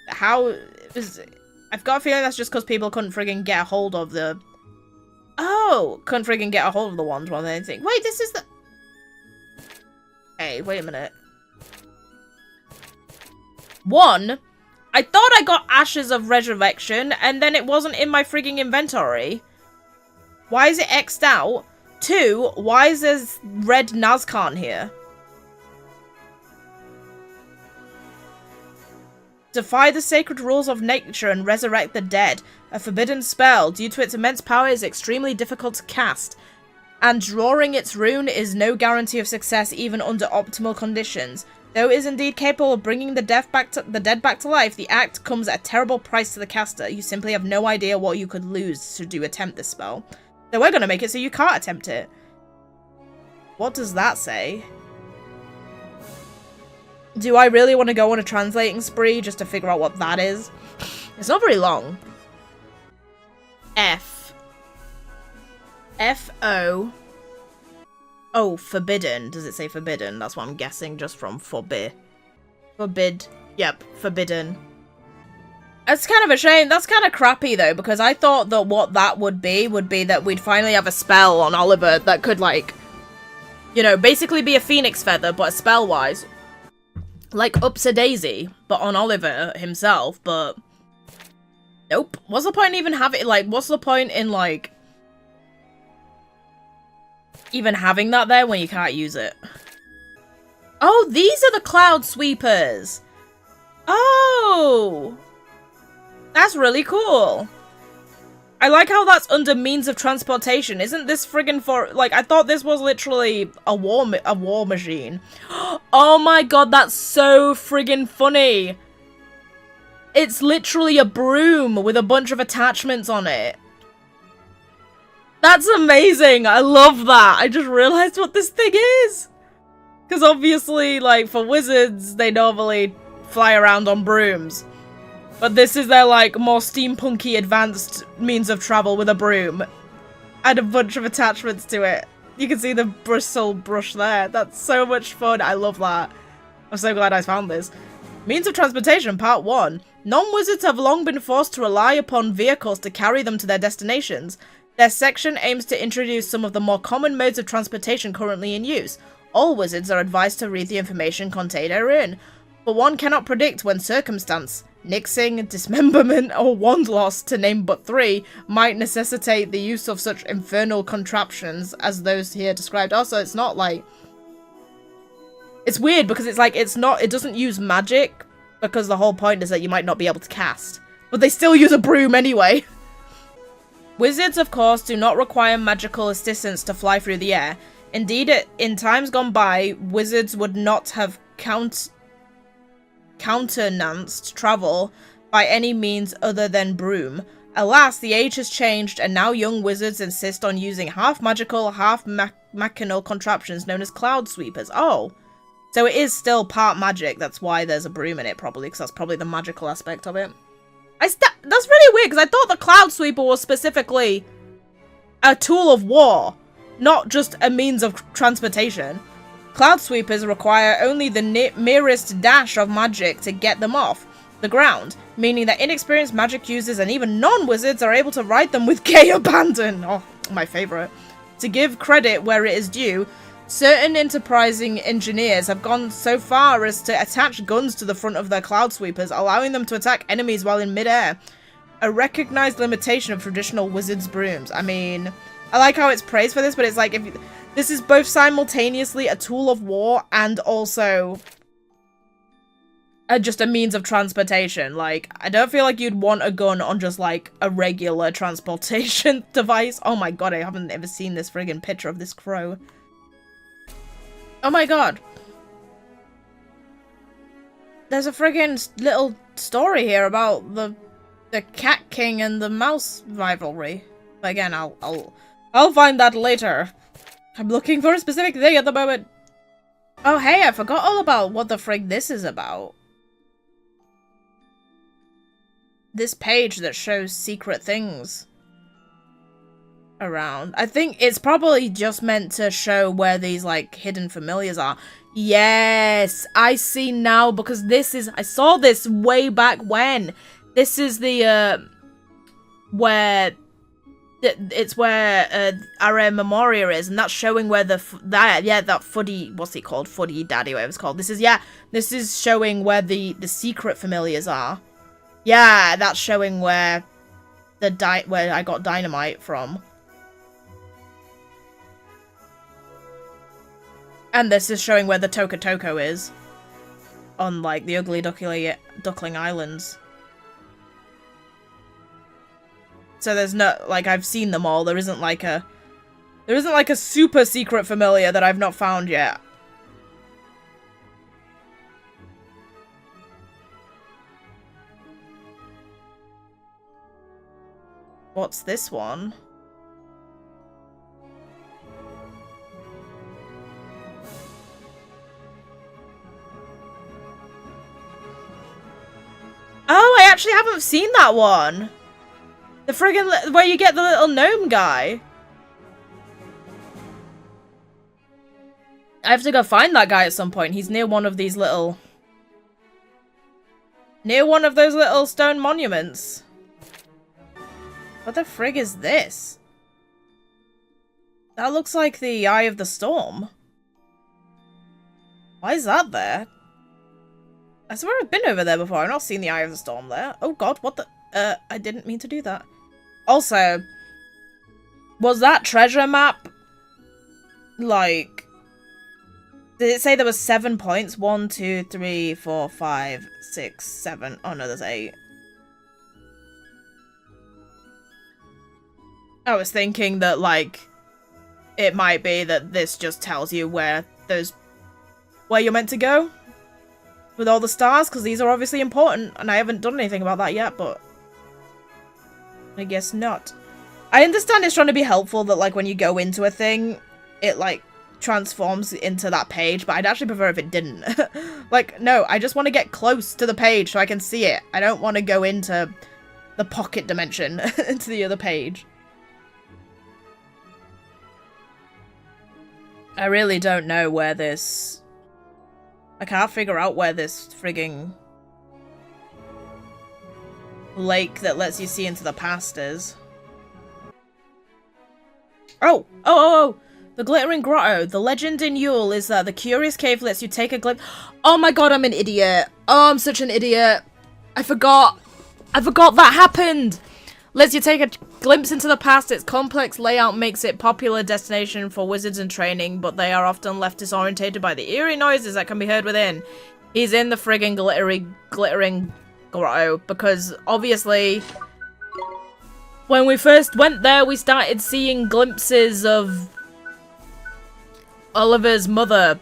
How is... I've got a feeling that's just because people couldn't friggin' get a hold of the... Oh! Couldn't friggin' get a hold of the wand more than anything. Wait, this is the... Hey, wait a minute. One, I thought I got Ashes of Resurrection, and then it wasn't in my friggin' inventory. Why is it X'd out? Two, why is there red Nazcan here? Defy the sacred rules of nature and resurrect the dead. A forbidden spell. Due to its immense power, is extremely difficult to cast. And drawing its rune is no guarantee of success even under optimal conditions. Though it is indeed capable of bringing the dead back to life, the act comes at a terrible price to the caster. You simply have no idea what you could lose to attempt this spell. Though we're gonna make it so you can't attempt it. What does that say? Do I really want to go on a translating spree just to figure out what that is? It's not very long. F. F-O. Oh, forbidden. Does it say forbidden? That's what I'm guessing just from forbid. Forbid. Yep, forbidden. It's kind of a shame. That's kind of crappy, though, because I thought that what that would be that we'd finally have a spell on Oliver that could, like, you know, basically be a phoenix feather, but spell-wise. Like Upsa-Daisy, but on Oliver himself, but... Nope. What's the point in even having, like, what's the point in, like... even having that there when you can't use it? Oh, these are the Cloud Sweepers! Oh! That's really cool. I like how that's under means of transportation. Isn't this friggin' for... like, I thought this was literally a war machine. Oh my god, that's so friggin' funny. It's literally a broom with a bunch of attachments on it. That's amazing. I love that. I just realized what this thing is. Because obviously, like, for wizards, they normally fly around on brooms. But this is their, like, more steampunky advanced means of travel with a broom. And a bunch of attachments to it. You can see the bristle brush there. That's so much fun. I love that. I'm so glad I found this. Means of transportation, part 1. Non-wizards have long been forced to rely upon vehicles to carry them to their destinations. Their section aims to introduce some of the more common modes of transportation currently in use. All wizards are advised to read the information contained therein, but one cannot predict when circumstance, nixing, dismemberment, or wand loss, to name but 3, might necessitate the use of such infernal contraptions as those here described. Also, it's not like... it's weird because it's like, it doesn't use magic, because the whole point is that you might not be able to cast. But they still use a broom anyway. Wizards, of course, do not require magical assistance to fly through the air. Indeed, in times gone by, wizards would not have countenanced travel by any means other than broom. Alas, the age has changed, and now young wizards insist on using half-magical, half-machinal contraptions known as cloud sweepers. Oh, so it is still part magic. That's why there's a broom in it, probably, because that's probably the magical aspect of it. That's really weird, because I thought the cloud sweeper was specifically a tool of war, not just a means of transportation. Cloud sweepers require only the merest dash of magic to get them off the ground, meaning that inexperienced magic users and even non-wizards are able to ride them with gay abandon. Oh, my favourite. To give credit where it is due, certain enterprising engineers have gone so far as to attach guns to the front of their cloud sweepers, allowing them to attack enemies while in midair. A recognized limitation of traditional wizards' brooms. I mean, I like how it's praised for this, but it's like, this is both simultaneously a tool of war and also just a means of transportation. Like, I don't feel like you'd want a gun on just, like, a regular transportation device. Oh my god, I haven't ever seen this friggin' picture of this crow. Oh my god. There's a friggin' little story here about the the Cat King and the Mouse rivalry. But again, I'll find that later. I'm looking for a specific thing at the moment. Oh hey, I forgot all about what the frig this is about. This page that shows secret things around. I think it's probably just meant to show where these, like, hidden familiars are. Yes, I see now, because this is... I saw this way back when. This is the, where... It's where, Are Memoria is, and that's showing where the... that Fuddy... What's it called? Fuddy Daddy, whatever it's called. This is showing where the secret familiars are. Yeah, that's showing where where I got dynamite from. And this is showing where the Toka Toko is. On, like, the Ugly Duckling Islands. So there's no, like, I've seen them all. There isn't like a super secret familiar that I've not found yet. What's this one? Oh, I actually haven't seen that one. The friggin' where you get the little gnome guy. I have to go find that guy at some point. He's near one of these little... near one of those little stone monuments. What the frig is this? That looks like the Eye of the Storm. Why is that there? I swear I've been over there before. I've not seen the Eye of the Storm there. Oh god, what the... I didn't mean to do that. Also, was that treasure map... like... did it say there was 7 points? 1, 2, 3, 4, 5, 6, 7... oh no, there's 8. I was thinking that, like, it might be that this just tells you where you're meant to go with all the stars, because these are obviously important, and I haven't done anything about that yet, but I guess not. I understand it's trying to be helpful that, like, when you go into a thing, it, like, transforms into that page, but I'd actually prefer if it didn't. Like, no, I just want to get close to the page so I can see it. I don't want to go into the pocket dimension, into the other page. I really don't know where this... I can't figure out where this frigging lake that lets you see into the past is. Oh! The Glittering Grotto. The legend in Yule is that the Curious Cave lets you take a glimpse... Oh my god, I'm an idiot. Oh, I'm such an idiot. I forgot that happened! Lets you take a glimpse into the past. Its complex layout makes it a popular destination for wizards in training, but they are often left disorientated by the eerie noises that can be heard within. He's in the friggin' glittering grotto, because obviously when we first went there, we started seeing glimpses of Oliver's mother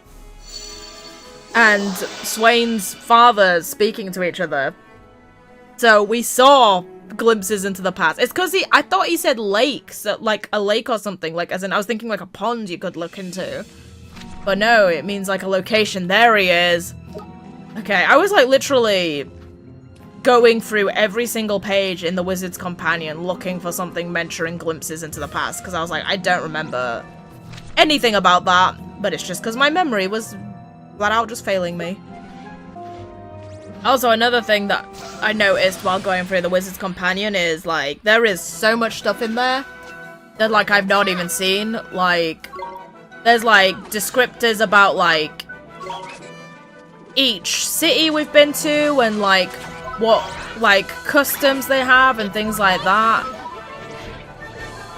and Swain's father speaking to each other. So we saw glimpses into the past. It's because I thought he said lakes, like a lake or something, like as in I was thinking like a pond you could look into. But no, it means like a location. There he is. Okay, I was like literally going through every single page in the Wizard's Companion looking for something mentioning glimpses into the past, because I was like, I don't remember anything about that, but it's just because my memory was flat out just failing me. Also, another thing that I noticed while going through the Wizard's Companion is, like, there is so much stuff in there that, like, I've not even seen. Like, there's, like, descriptors about, like, each city we've been to and, like, what, like, customs they have and things like that.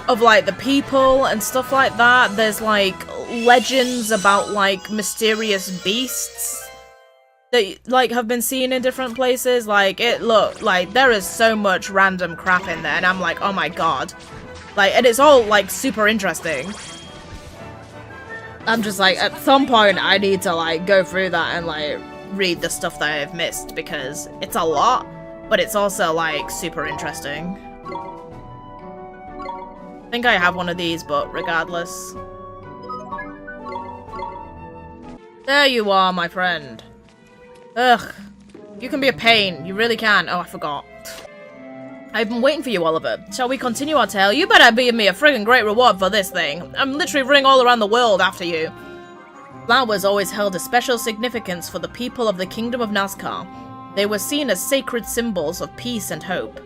Of, like, the people and stuff like that. There's, like, legends about, like, mysterious beasts that, like, have been seen in different places. Like, there is so much random crap in there, and I'm like, oh my god. Like, and it's all, like, super interesting. I'm just like, at some point, I need to, like, go through that and, like, read the stuff that I've missed, because it's a lot. But it's also, like, super interesting. I think I have one of these, but regardless. There you are, my friend. Ugh. You can be a pain. You really can. Oh, I forgot. I've been waiting for you, Oliver. Shall we continue our tale? You better give me a friggin' great reward for this thing. I'm literally running all around the world after you. Flowers always held a special significance for the people of the Kingdom of Nazca. They were seen as sacred symbols of peace and hope.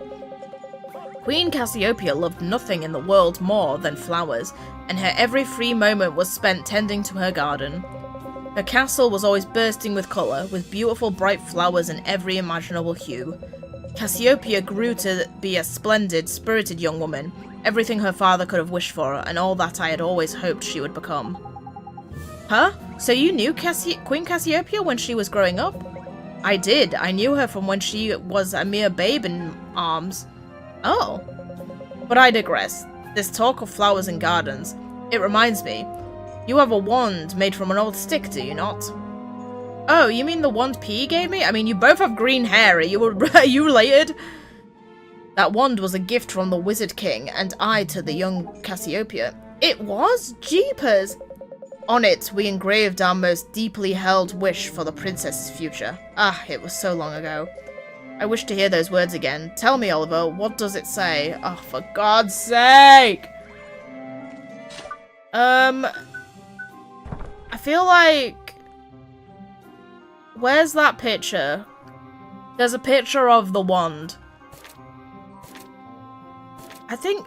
Queen Cassiopeia loved nothing in the world more than flowers, and her every free moment was spent tending to her garden. Her castle was always bursting with colour, with beautiful bright flowers in every imaginable hue. Cassiopeia grew to be a splendid, spirited young woman, everything her father could have wished for, and all that I had always hoped she would become. Huh? So you knew Queen Cassiopeia when she was growing up? I did. I knew her from when she was a mere babe in arms. Oh. But I digress. This talk of flowers and gardens, it reminds me. You have a wand made from an old stick, do you not? Oh, you mean the wand P gave me? I mean, you both have green hair. Are you related? That wand was a gift from the Wizard King, and I to the young Cassiopeia. It was? Jeepers! On it, we engraved our most deeply held wish for the princess's future. Ah, it was so long ago. I wish to hear those words again. Tell me, Oliver, what does it say? Oh, for God's sake! I feel like... Where's that picture? There's a picture of the wand. I think...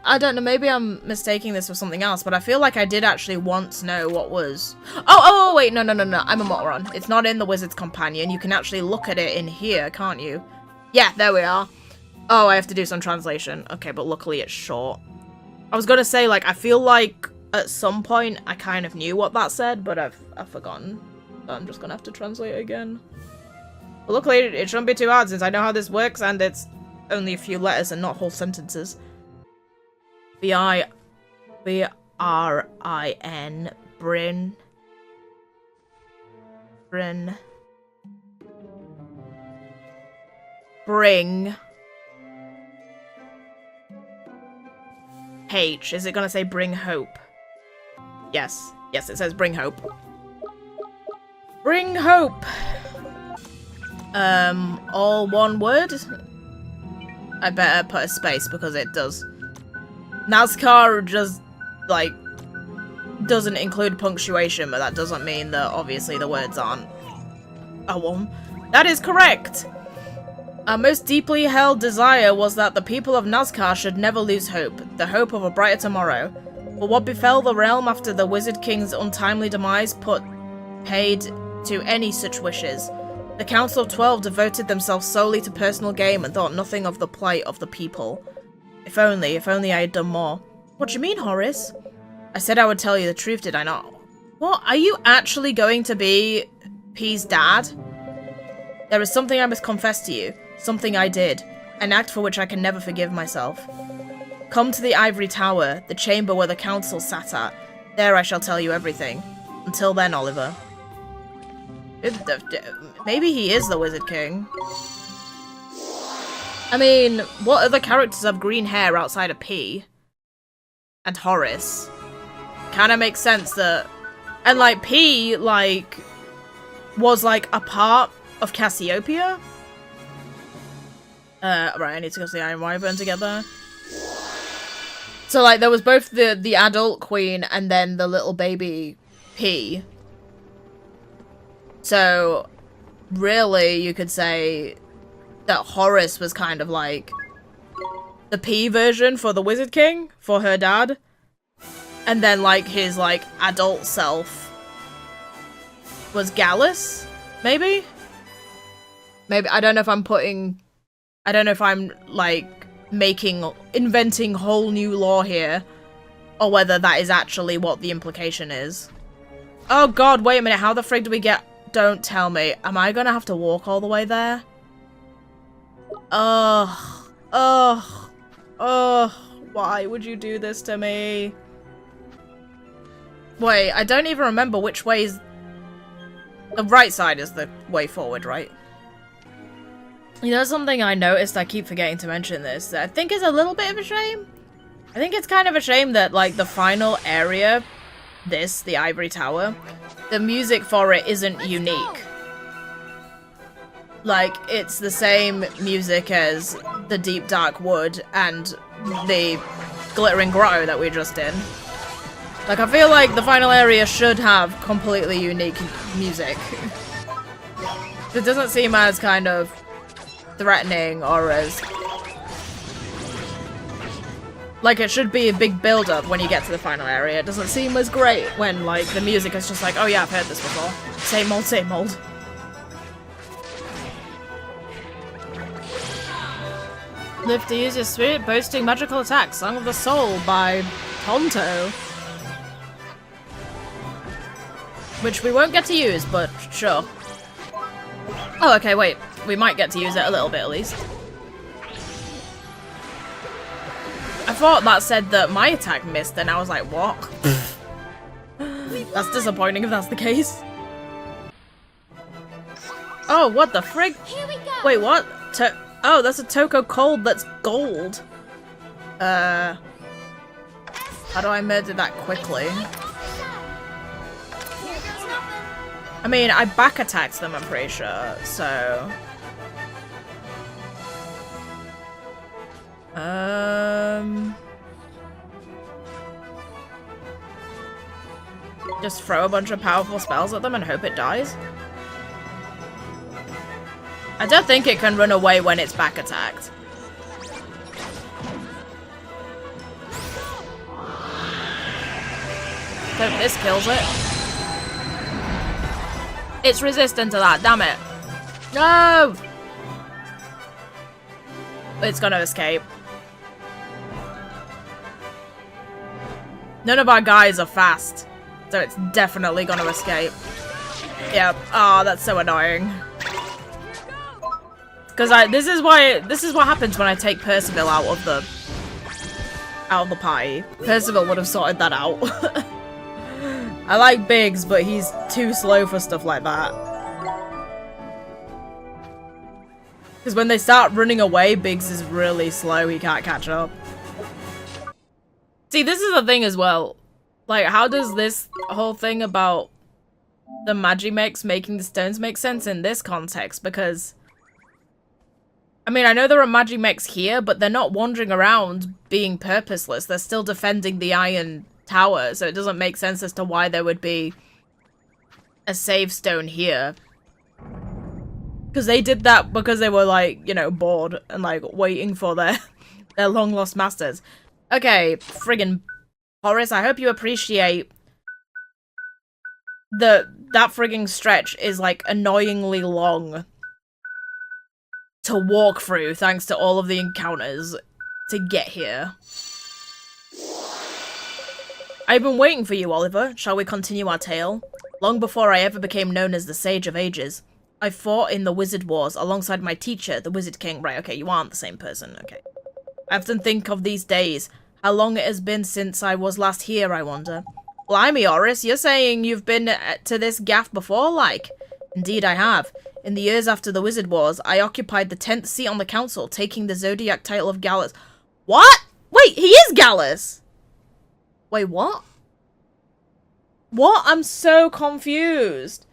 I don't know, maybe I'm mistaking this for something else, but I feel like I did actually once know what was... Oh, wait, no, I'm a moron. It's not in the Wizard's Companion. You can actually look at it in here, can't you? Yeah, there we are. Oh, I have to do some translation. Okay, but luckily it's short. I was gonna say, like, I feel like at some point I kind of knew what that said, but I've forgotten. So I'm just gonna have to translate it again. But luckily, it shouldn't be too hard since I know how this works, and it's only a few letters and not whole sentences. B-R-I-N, Bryn. Bring. H. Is it gonna say bring hope? Yes. Yes, it says bring hope. Bring hope! All one word? I better put a space because it does. NASCAR just, like, doesn't include punctuation, but that doesn't mean that obviously the words aren't a one. That is correct! Our most deeply held desire was that the people of Nazca should never lose hope, the hope of a brighter tomorrow. But what befell the realm after the Wizard King's untimely demise put paid to any such wishes. The Council of 12 devoted themselves solely to personal gain and thought nothing of the plight of the people. If only I had done more. What do you mean, Horace? I said I would tell you the truth, did I not? What? Are you actually going to be P's dad? There is something I must confess to you. Something I did. An act for which I can never forgive myself. Come to the Ivory Tower, the chamber where the council sat at. There I shall tell you everything. Until then, Oliver. Maybe he is the Wizard King. I mean, what other characters have green hair outside of P? And Horace? Kinda makes sense that... And, like, P, like, was, like, a part of Cassiopeia? Right, I need to go see Iron Wyvern together. So, like, there was both the adult queen and then the little baby P. So, really, you could say that Horace was kind of like the P version for the Wizard King, for her dad. And then, like, his, like, adult self was Gallus, maybe? Maybe, I don't know if I'm like, inventing whole new lore here, or whether that is actually what the implication is. Oh god, wait a minute, how the frig do we get... Don't tell me. Am I gonna have to walk all the way there? Ugh. Why would you do this to me? Wait, I don't even remember which way is... The right side is the way forward, right? You know something I noticed, I keep forgetting to mention this, that I think is a little bit of a shame? I think it's kind of a shame that, like, the final area, the Ivory Tower, the music for it isn't unique. Like, it's the same music as the Deep Dark Wood and the Glittering Grotto that we just did. Like, I feel like the final area should have completely unique music. It doesn't seem as kind of threatening or as... like, it should be a big build-up when you get to the final area. It doesn't seem as great when, like, the music is just like, oh yeah, I've heard this before. Same old, same old. Live to use your spirit, boasting magical attack. Song of the Soul by Tonto. Which we won't get to use, but sure. Oh, okay, wait. We might get to use it a little bit, at least. I thought that said that my attack missed, and I was like, what? That's disappointing if that's the case. Oh, what the frig? Here we go. Wait, what? Oh, that's a Toko Cold that's gold. How do I murder that quickly? I mean, I back attacked them, I'm pretty sure, so... Just throw a bunch of powerful spells at them and hope it dies? I don't think it can run away when it's back attacked. Hope this kills it. It's resistant to that, damn it. No! It's gonna escape. None of our guys are fast, so it's definitely gonna escape. Yep. Oh, that's so annoying. Because this is what happens when I take Percival out of the party. Percival would have sorted that out. I like Biggs, but he's too slow for stuff like that. Because when they start running away, Biggs is really slow. He can't catch up. See, this is the thing as well. Like, how does this whole thing about the Magimechs making the stones make sense in this context? Because, I mean, I know there are Magimechs here, but they're not wandering around being purposeless. They're still defending the Iron Tower, so it doesn't make sense as to why there would be a save stone here. Because they did that because they were, like, you know, bored and, like, waiting for their long-lost masters. Okay, friggin' Horace, I hope you appreciate that friggin' stretch is, like, annoyingly long to walk through thanks to all of the encounters to get here. I've been waiting for you, Oliver. Shall we continue our tale? Long before I ever became known as the Sage of Ages, I fought in the Wizard Wars alongside my teacher, the Wizard King. Right, okay, you aren't the same person, okay. I often think of these days, how long it has been since I was last here, I wonder. Blimey, Horace, you're saying you've been to this gaff before, like? Indeed, I have. In the years after the Wizard Wars, I occupied the 10th seat on the council, taking the Zodiac title of Gallus. What? Wait, he is Gallus! Wait, what? What? I'm so confused.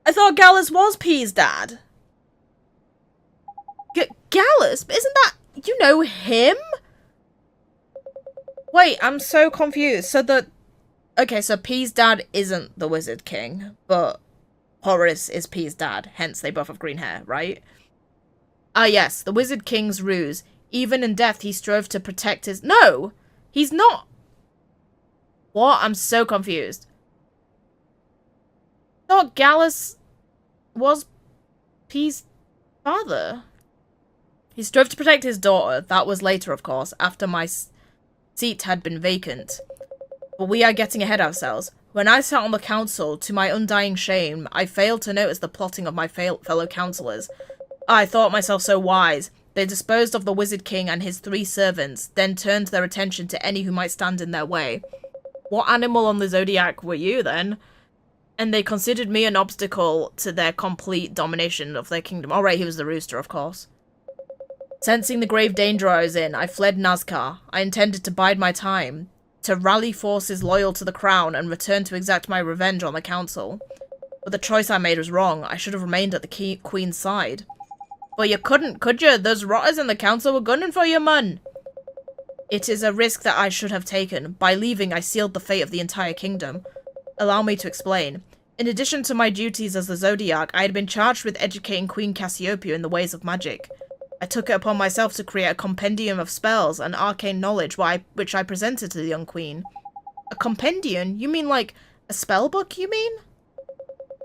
I thought Gallus was P's dad. Gallus? But isn't that... you know him? Wait, I'm so confused. So okay, so P's dad isn't the Wizard King, but Horace is P's dad, hence they both have green hair, right? Ah yes, the Wizard King's ruse. Even in death, he strove to protect his... No! He's not... What? I'm so confused. I thought Gallus was P's father. He strove to protect his daughter. That was later, of course, after my seat had been vacant. But we are getting ahead of ourselves. When I sat on the council, to my undying shame, I failed to notice the plotting of my fellow councillors. I thought myself so wise. They disposed of the Wizard King and his 3 servants, then turned their attention to any who might stand in their way. What animal on the Zodiac were you, then? And they considered me an obstacle to their complete domination of their kingdom. Oh, right, he was the rooster, of course. Sensing the grave danger I was in, I fled Nazca. I intended to bide my time, to rally forces loyal to the crown and return to exact my revenge on the council. But the choice I made was wrong. I should have remained at the queen's side. But you couldn't, could you? Those rotters in the council were gunning for you, man. It is a risk that I should have taken. By leaving, I sealed the fate of the entire kingdom. Allow me to explain. In addition to my duties as the Zodiac, I had been charged with educating Queen Cassiopeia in the ways of magic. I took it upon myself to create a compendium of spells and arcane knowledge which I presented to the young queen. A compendium? You mean like a spell book, you mean?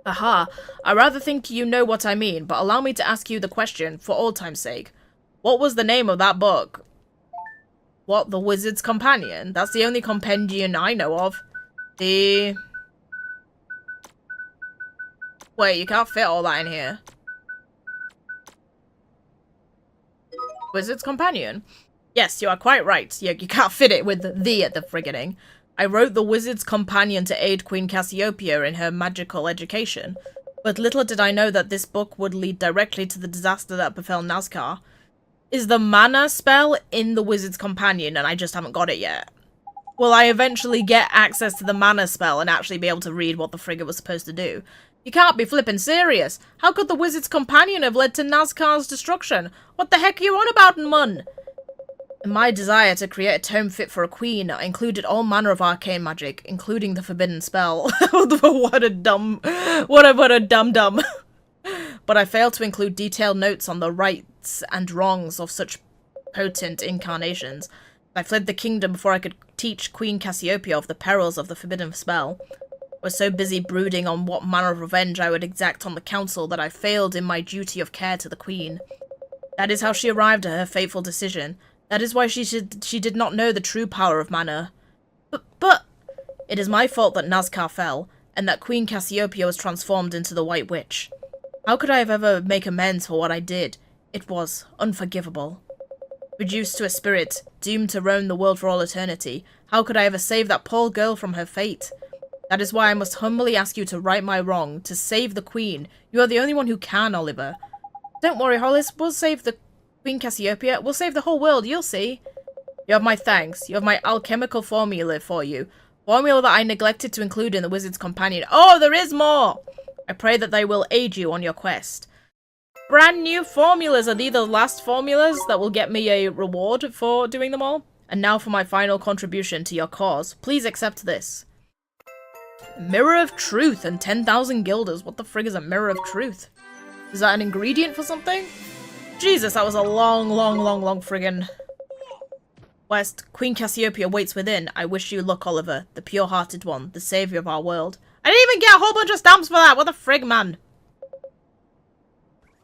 Aha, I rather think you know what I mean, but allow me to ask you the question, for old time's sake. What was the name of that book? What, the Wizard's Companion? That's the only compendium I know of. Wait, you can't fit all that in here. Wizard's Companion? Yes, you are quite right. You can't fit it with the at the frigging. I wrote the Wizard's Companion to aid Queen Cassiopeia in her magical education. But little did I know that this book would lead directly to the disaster that befell Nazca. Is the mana spell in the Wizard's Companion and I just haven't got it yet? Will I eventually get access to the mana spell and actually be able to read what the frig it was supposed to do? You can't be flippin' serious. How could the Wizard's Companion have led to Nazca's destruction? What the heck are you on about, mun? My desire to create a tome fit for a queen included all manner of arcane magic, including the forbidden spell. What a dumb... What a dum-dum. But I failed to include detailed notes on the rights and wrongs of such potent incarnations. I fled the kingdom before I could teach Queen Cassiopeia of the perils of the forbidden spell. I was so busy brooding on what manner of revenge I would exact on the council that I failed in my duty of care to the queen. That is how she arrived at her fateful decision. That is why she did not know the true power of mana. But it is my fault that Nazca fell, and that Queen Cassiopeia was transformed into the White Witch. How could I have ever make amends for what I did? It was unforgivable. Reduced to a spirit, doomed to roam the world for all eternity, how could I ever save that poor girl from her fate? That is why I must humbly ask you to right my wrong, to save the queen. You are the only one who can, Oliver. Don't worry, Hollis, we'll save the Queen Cassiopeia. We'll save the whole world, you'll see. You have my thanks. You have my alchemical formula for you. Formula that I neglected to include in the Wizard's Companion. Oh, there is more! I pray that they will aid you on your quest. Brand new formulas. Are these the last formulas that will get me a reward for doing them all? And now for my final contribution to your cause. Please accept this. Mirror of Truth and 10,000 guilders. What the frig is a Mirror of Truth? Is that an ingredient for something? Jesus, that was a long friggin' quest. Queen Cassiopeia waits within. I wish you luck, Oliver, the pure-hearted one, the savior of our world. I didn't even get a whole bunch of stamps for that. What the frig, man?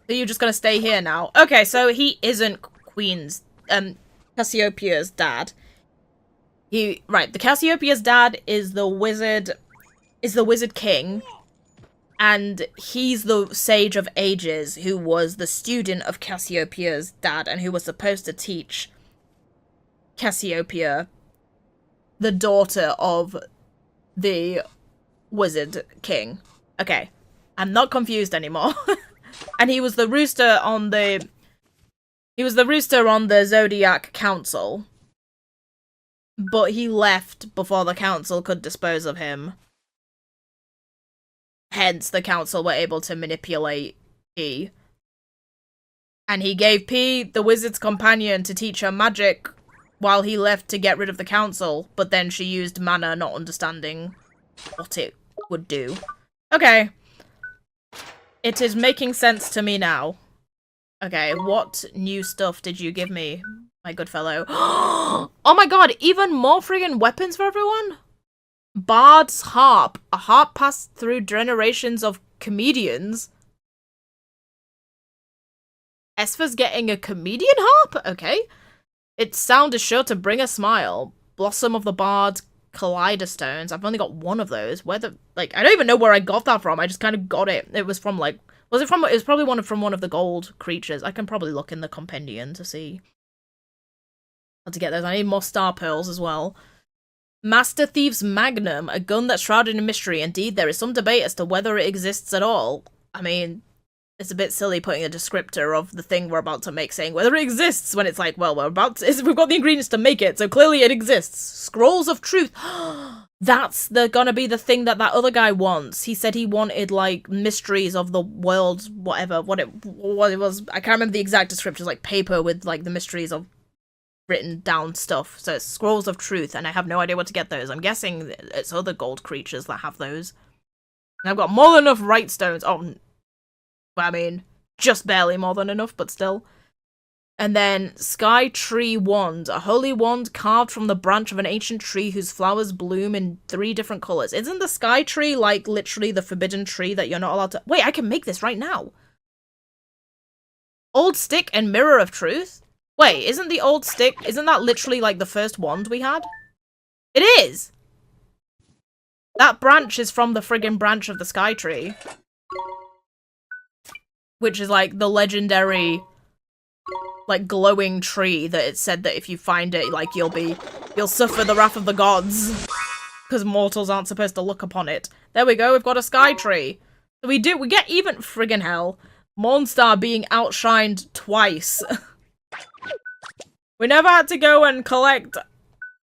So you're just gonna stay here now? Okay, so he isn't Queen's, Cassiopeia's dad. Right, the Cassiopeia's dad is the wizard king, and he's the Sage of Ages who was the student of Cassiopeia's dad and who was supposed to teach Cassiopeia, the daughter of the Wizard King. Okay, I'm not confused anymore. And he was the rooster on the... He was the rooster on the Zodiac Council. But he left before the council could dispose of him. Hence, the council were able to manipulate P. And he gave P the Wizard's Companion to teach her magic while he left to get rid of the council. But then she used mana, not understanding what it would do. Okay. It is making sense to me now. Okay, what new stuff did you give me, my good fellow? Oh my god, even more friggin' weapons for everyone? Bard's Harp. A harp passed through generations of comedians. Esfer's getting a comedian harp? Okay. Its sound is sure to bring a smile. Blossom of the Bard Kaleidostones. I've only got one of those. Where the... Like, I don't even know where I got that from. I just kind of got it. It was from, like... Was it from... It was probably from one of the gold creatures. I can probably look in the compendium to see how to get those. I need more star pearls as well. Master Thief's Magnum, a gun that's shrouded in mystery. Indeed, there is some debate as to whether it exists at all. I mean, it's a bit silly putting a descriptor of the thing we're about to make saying whether it exists when it's like, well, we've got the ingredients to make it, so clearly it exists. Scrolls of Truth. That's gonna be the thing that other guy wants. He said he wanted, like, mysteries of the world, whatever, what it was. I can't remember the exact descriptors, like paper with, like, the mysteries of written down stuff. So it's Scrolls of Truth, and I have no idea what to get those. I'm guessing it's other gold creatures that have those. And I've got more than enough right stones. Oh, I mean, just barely more than enough, but still. And then Sky Tree Wand, a holy wand carved from the branch of an ancient tree whose flowers bloom in 3 different colors. Isn't the Sky Tree, like, literally the forbidden tree that you're not allowed to— Wait, I can make this right now! Old Stick and Mirror of Truth? Wait, isn't the Old Stick— isn't that literally, like, the first wand we had? It is! That branch is from the friggin' branch of the Sky Tree. Which is, like, the legendary, like, glowing tree that it said that if you find it, like, you'll suffer the wrath of the gods. Because mortals aren't supposed to look upon it. There we go, we've got a Sky Tree. So we get even— friggin' hell. Mornstar being outshined twice. We never had to go and collect—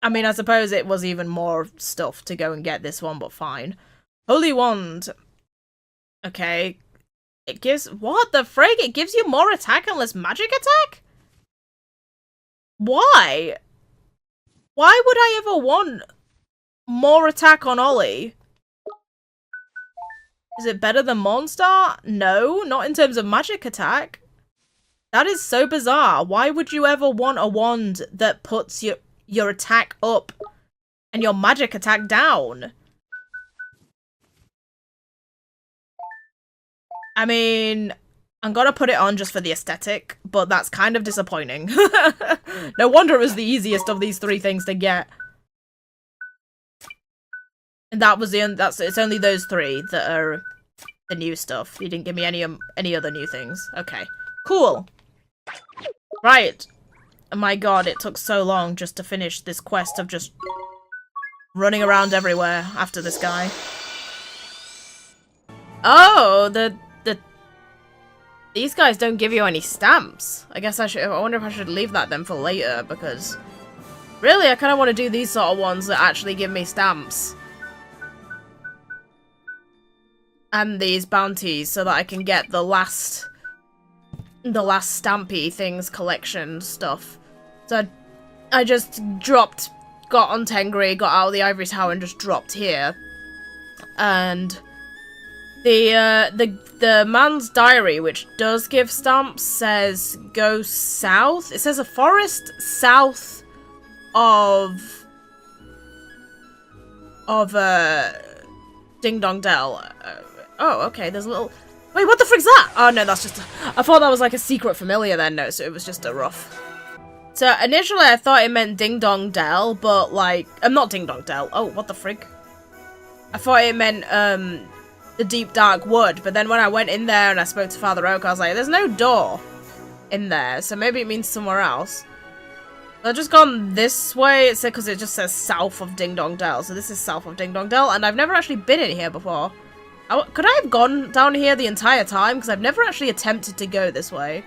I mean, I suppose it was even more stuff to go and get this one, but fine. Holy Wand. Okay. It gives— what the frig? It gives you more attack and less magic attack? Why? Why would I ever want more attack on Ollie? Is it better than Mornstar? No, not in terms of magic attack. That is so bizarre. Why would you ever want a wand that puts your attack up and your magic attack down? I mean, I'm gonna put it on just for the aesthetic, but that's kind of disappointing. No wonder it was the easiest of these 3 things to get. And that was it's only those 3 that are the new stuff. You didn't give me any other new things. Okay, cool. Right. Oh my god, it took so long just to finish this quest of just running around everywhere after this guy. Oh, these guys don't give you any stamps. I guess I wonder if I should leave that then for later, because really I kind of want to do these sort of ones that actually give me stamps. And these bounties so that I can get the last stampy things collection stuff. So I just got on Tengri, got out of the Ivory Tower and just dropped here. And the man's diary, which does give stamps, says go south. It says a forest south of Ding Dong Dell. Oh, okay, there's a little— wait, what the frick's that? Oh no, that's just— I thought that was like a secret familiar then. No, so it was just a rough. So initially I thought it meant Ding Dong Dell, but like— I'm not Ding Dong Dell. Oh, what the frig? I thought it meant the Deep Dark Wood, but then when I went in there and I spoke to Father Oak, I was like, there's no door in there, so maybe it means somewhere else. I've just gone this way, it said, because it just says south of Ding Dong Dell, so this is south of Ding Dong Dell, and I've never actually been in here before. Could I have gone down here the entire time? Because I've never actually attempted to go this way.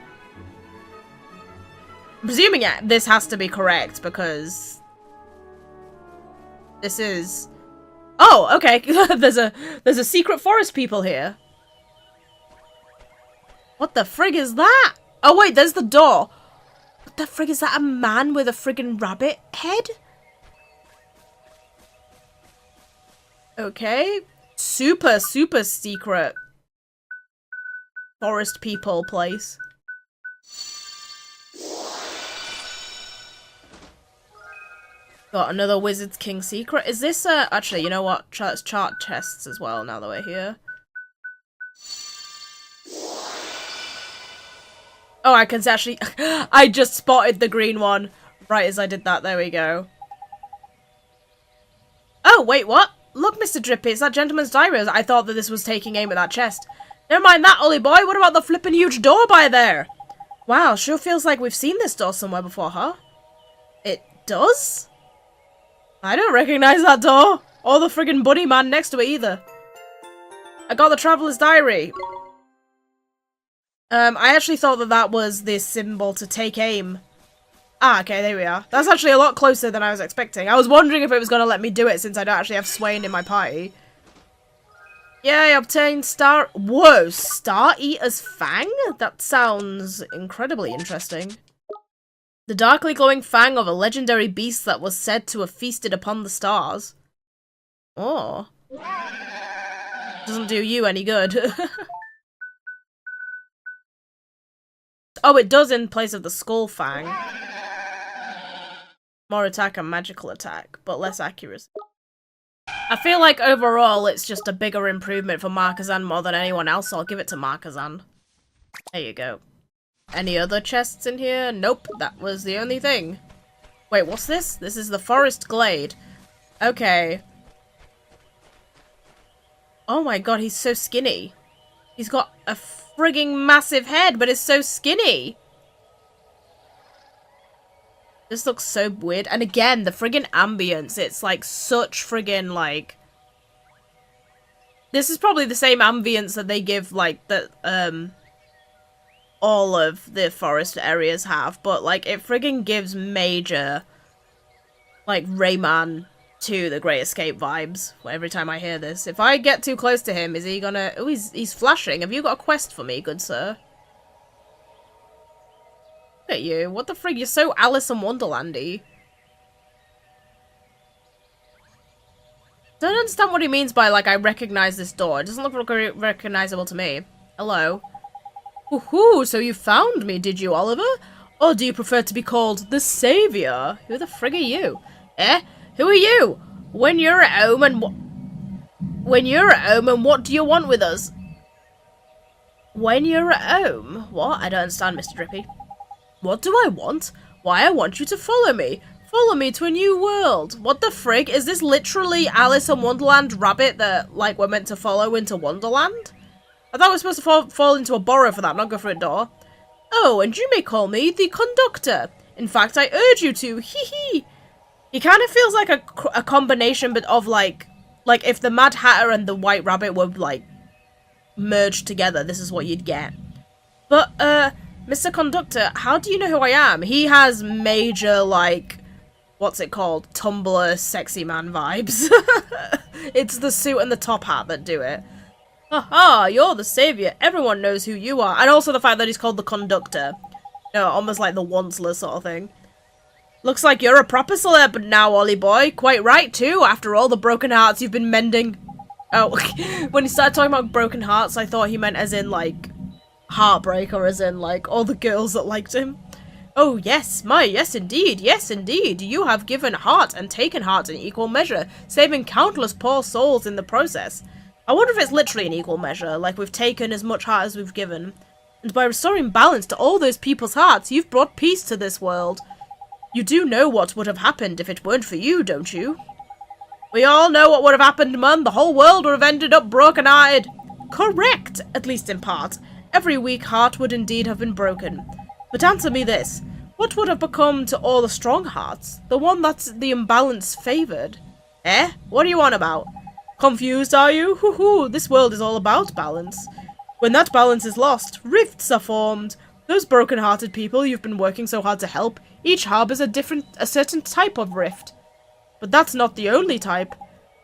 I'm presuming this has to be correct, because this is— oh, okay. there's a secret forest people here. What the frig is that? Oh wait, there's the door. What the frig is that? A man with a friggin' rabbit head? Okay. Super secret forest people place. Got another Wizard's King secret. Is this actually, you know what? Let's chart chests as well now that we're here. Oh, I can actually— I just spotted the green one right as I did that. There we go. Oh, wait, what? Look, Mr. Drippy, it's that gentleman's diary. I thought that this was taking aim at that chest. Never mind that, Ollie boy. What about the flippin' huge door by there? Wow, sure feels like we've seen this door somewhere before, huh? It does? I don't recognize that door. Or the friggin' bunny man next to it either. I got the Traveler's Diary. I actually thought that that was the symbol to take aim. Ah, okay, there we are. That's actually a lot closer than I was expecting. I was wondering if it was going to let me do it since I don't actually have Swain in my party. Yay, obtained Star... Whoa, Star Eater's Fang? That sounds incredibly interesting. The darkly glowing fang of a legendary beast that was said to have feasted upon the stars. Oh. Doesn't do you any good. Oh, it does in place of the skull fang. More attack and magical attack, but less accuracy. I feel like overall it's just a bigger improvement for Markazan more than anyone else, so I'll give it to Markazan. There you go. Any other chests in here? Nope, that was the only thing. Wait, what's this? This is the Forest Glade. Okay. Oh my god, he's so skinny. He's got a frigging massive head, but it's so skinny. This looks so weird. And again, the friggin' ambience. It's like such friggin' like... This is probably the same ambience that they give like the, all of the forest areas have, but like it friggin' gives major like Rayman 2 The Great Escape vibes every time I hear this. If I get too close to him, is he gonna... Oh, he's flashing. Have you got a quest for me, good sir? Look at you. What the frig? You're so Alice in Wonderlandy. Don't understand what he means by like I recognize this door. It doesn't look recognizable to me. Hello. Woohoo, so you found me, did you, Oliver? Or do you prefer to be called the Savior? Who the frig are you? Eh? Who are you? When you're at home and what do you want with us? When you're at home? What? I don't understand, Mr. Drippy. What do I want? Why, I want you to follow me. Follow me to a new world. What the frig? Is this literally Alice in Wonderland rabbit that, like, we're meant to follow into Wonderland? I thought we were supposed to fall into a burrow for that, not go for a door. Oh, and you may call me the Conductor. In fact, I urge you to. Hee hee. He kind of feels like a combination but of, like if the Mad Hatter and the White Rabbit were, like, merged together, this is what you'd get. But, Mr. Conductor, how do you know who I am? He has major, like, what's it called? Tumblr sexy man vibes. It's the suit and the top hat that do it. Haha, you're the savior. Everyone knows who you are. And also the fact that he's called the Conductor. You know, almost like the Onceler sort of thing. Looks like you're a proper celeb now, Ollie boy. Quite right, too, after all the broken hearts you've been mending. Oh, when he started talking about broken hearts, I thought he meant as in, like, heartbreak, or as in, like, all the girls that liked him. Oh, yes, yes, indeed, you have given heart and taken heart in equal measure, saving countless poor souls in the process. I wonder if it's literally an equal measure, like we've taken as much heart as we've given. And by restoring balance to all those people's hearts, you've brought peace to this world. You do know what would have happened if it weren't for you, don't you? We all know what would have happened, man. The whole world would have ended up broken-hearted. Correct, at least in part. Every weak heart would indeed have been broken. But answer me this. What would have become to all the strong hearts? The one that's the imbalance favoured? Eh? What are you on about? Confused, are you? Hoo-hoo, this world is all about balance. When that balance is lost, rifts are formed. Those broken-hearted people you've been working so hard to help, each harbours a certain type of rift. But that's not the only type.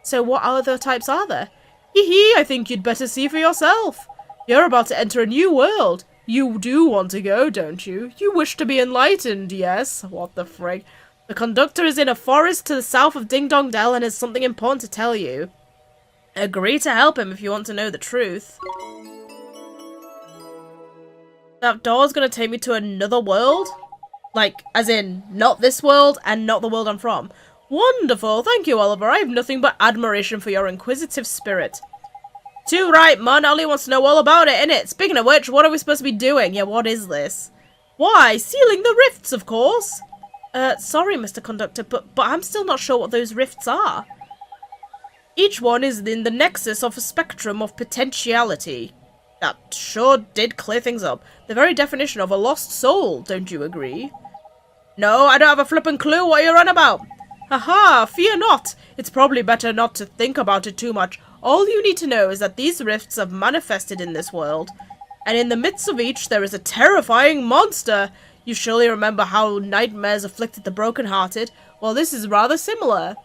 So what other types are there? Hee-hee, I think you'd better see for yourself. You're about to enter a new world. You do want to go, don't you? You wish to be enlightened, yes? What the frig? The Conductor is in a forest to the south of Ding Dong Dell and has something important to tell you. Agree to help him if you want to know the truth. That door's gonna take me to another world? Like, as in, not this world and not the world I'm from. Wonderful, thank you, Oliver. I have nothing but admiration for your inquisitive spirit. Too right, man. Ollie wants to know all about it, innit? Speaking of which, what are we supposed to be doing? Yeah, what is this? Why, sealing the rifts, of course. Sorry, Mr. Conductor, but I'm still not sure what those rifts are. Each one is in the nexus of a spectrum of potentiality. That sure did clear things up. The very definition of a lost soul, don't you agree? No, I don't have a flippin' clue what you're on about. Aha, fear not. It's probably better not to think about it too much. All you need to know is that these rifts have manifested in this world. And in the midst of each, there is a terrifying monster. You surely remember how nightmares afflicted the brokenhearted? Well, this is rather similar.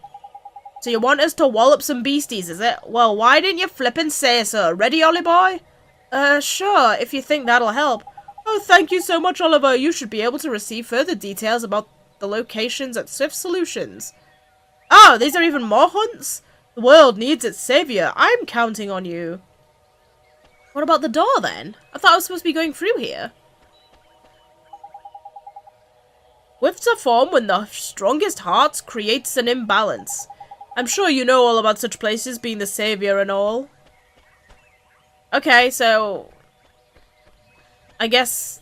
So you want us to wallop some beasties, is it? Well, why didn't you flippin' say so? Ready, Ollie boy? Sure, if you think that'll help. Oh, thank you so much, Oliver. You should be able to receive further details about the locations at Swift Solutions. Oh, these are even more hunts? The world needs its savior. I'm counting on you. What about the door, then? I thought I was supposed to be going through here. Whiffs are formed when the strongest heart creates an imbalance. I'm sure you know all about such places, being the savior and all. Okay, so... I guess...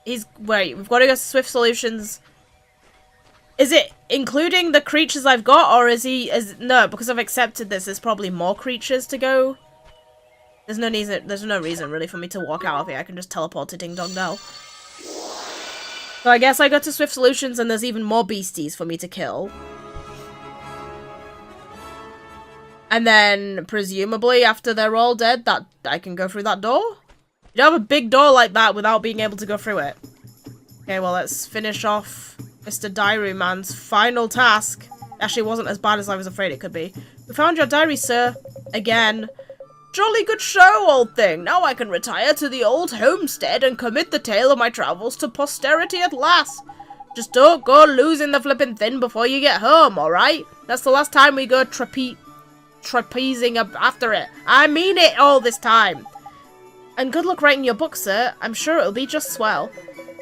Wait, we've got to go to Swift Solutions. Is it including the creatures I've got, or is he... No, because I've accepted this, there's probably more creatures to go. There's no reason, really, for me to walk out of here. I can just teleport to Ding Dong Dell. So I guess I go to Swift Solutions, and there's even more beasties for me to kill. And then, presumably, after they're all dead, that I can go through that door? You don't have a big door like that without being able to go through it. Okay, well, let's finish off Mr. Diary Man's final task. Actually, it wasn't as bad as I was afraid it could be. We found your diary, sir. Again. Jolly good show, old thing. Now I can retire to the old homestead and commit the tale of my travels to posterity at last. Just don't go losing the flippin' thing before you get home, alright? That's the last time we go trapezing up after it. I mean it all this time. And good luck writing your book, sir. I'm sure it'll be just swell.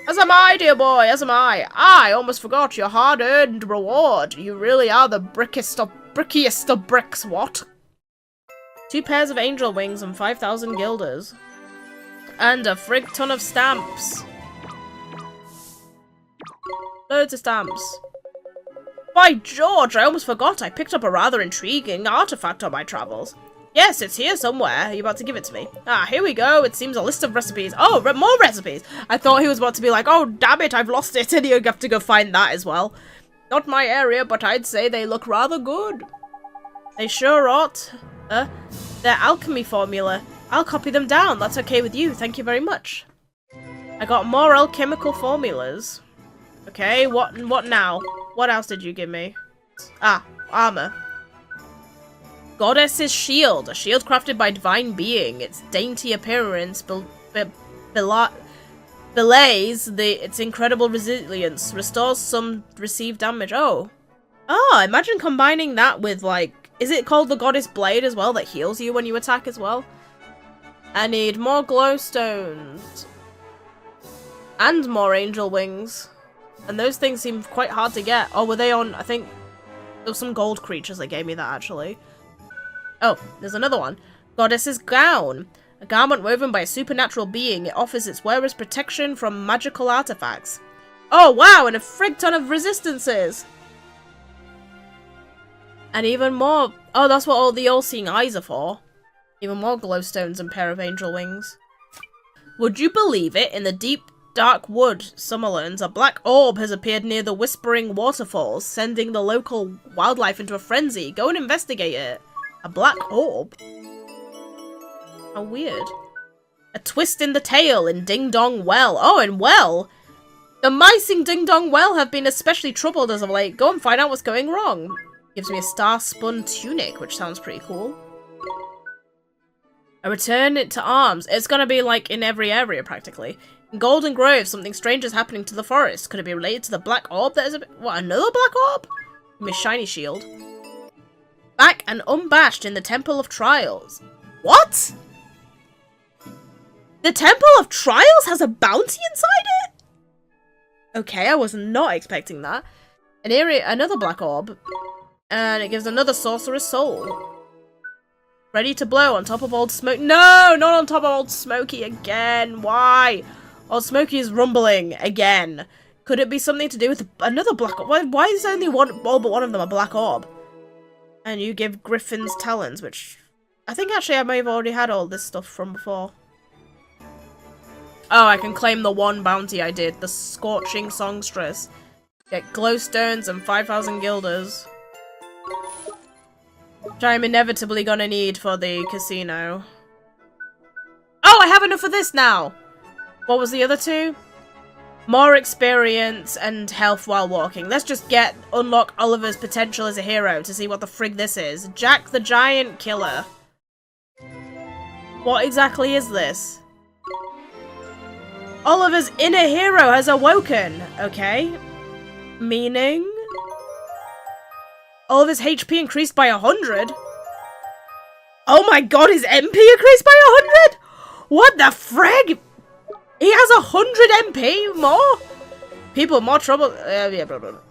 As am I, dear boy, as am I. I almost forgot your hard-earned reward. You really are the brickiest of bricks, what? 2 pairs of angel wings and 5,000 guilders. And a frig ton of stamps. Loads of stamps. By George, I almost forgot I picked up a rather intriguing artifact on my travels. Yes, it's here somewhere. Are you about to give it to me? Ah, here we go. It seems a list of recipes. Oh, more recipes. I thought he was about to be like, oh, damn it, I've lost it. And you have to go find that as well. Not my area, but I'd say they look rather good. They sure ought. Their alchemy formula. I'll copy them down. That's okay with you. Thank you very much. I got more alchemical formulas. Okay, what now? What else did you give me? Ah, armor. Goddess's shield. A shield crafted by divine being. Its dainty appearance belays its incredible resilience. Restores some received damage. Oh, imagine combining that with, like, is it called the Goddess Blade as well that heals you when you attack as well? I need more glowstones. And more angel wings. And those things seem quite hard to get. Oh, were they on, I think, there were some gold creatures that gave me that, actually. Oh, there's another one. Goddess's Gown. A garment woven by a supernatural being. It offers its wearers protection from magical artifacts. Oh, wow, and a frig ton of resistances. And even more. Oh, that's what all the all-seeing eyes are for. Even more glowstones and pair of angel wings. Would you believe it? In the deep, dark wood, Summerlands, a black orb has appeared near the Whispering Waterfalls, sending the local wildlife into a frenzy. Go and investigate it. A black orb? How weird. A twist in the tail in Ding Dong Well. Oh, and Well! The mice in Ding Dong Well have been especially troubled as of late. Go and find out what's going wrong. Gives me a star-spun tunic, which sounds pretty cool. A return to arms. It's gonna be like in every area, practically. In Golden Grove, something strange is happening to the forest. Could it be related to the black orb that is a bit... What, another black orb? Give me a shiny shield. Back and unbashed in the Temple of Trials. What? The Temple of Trials has a bounty inside it? Okay, I was not expecting that. Another black orb. And it gives another sorcerer's soul. Ready to blow on top of Old Smoke. No, not on top of Old Smoky again. Why? Old Smoky is rumbling again. Could it be something to do with another black orb? Why is only all but one of them a black orb? And you give Griffin's talons, which I think actually I may have already had all this stuff from before. Oh, I can claim the one bounty I did, the Scorching Songstress. Get glowstones and 5,000 guilders. Which I'm inevitably gonna need for the casino. Oh, I have enough for this now! What was the other two? More experience and health while walking. Let's just unlock Oliver's potential as a hero to see what the frig this is. Jack the Giant Killer. What exactly is this? Oliver's inner hero has awoken. Okay. Meaning? Oliver's HP increased by 100? Oh my god, his MP increased by 100? What the frig? He has 100 MP more? People, more trouble. Yeah, blah, blah, blah.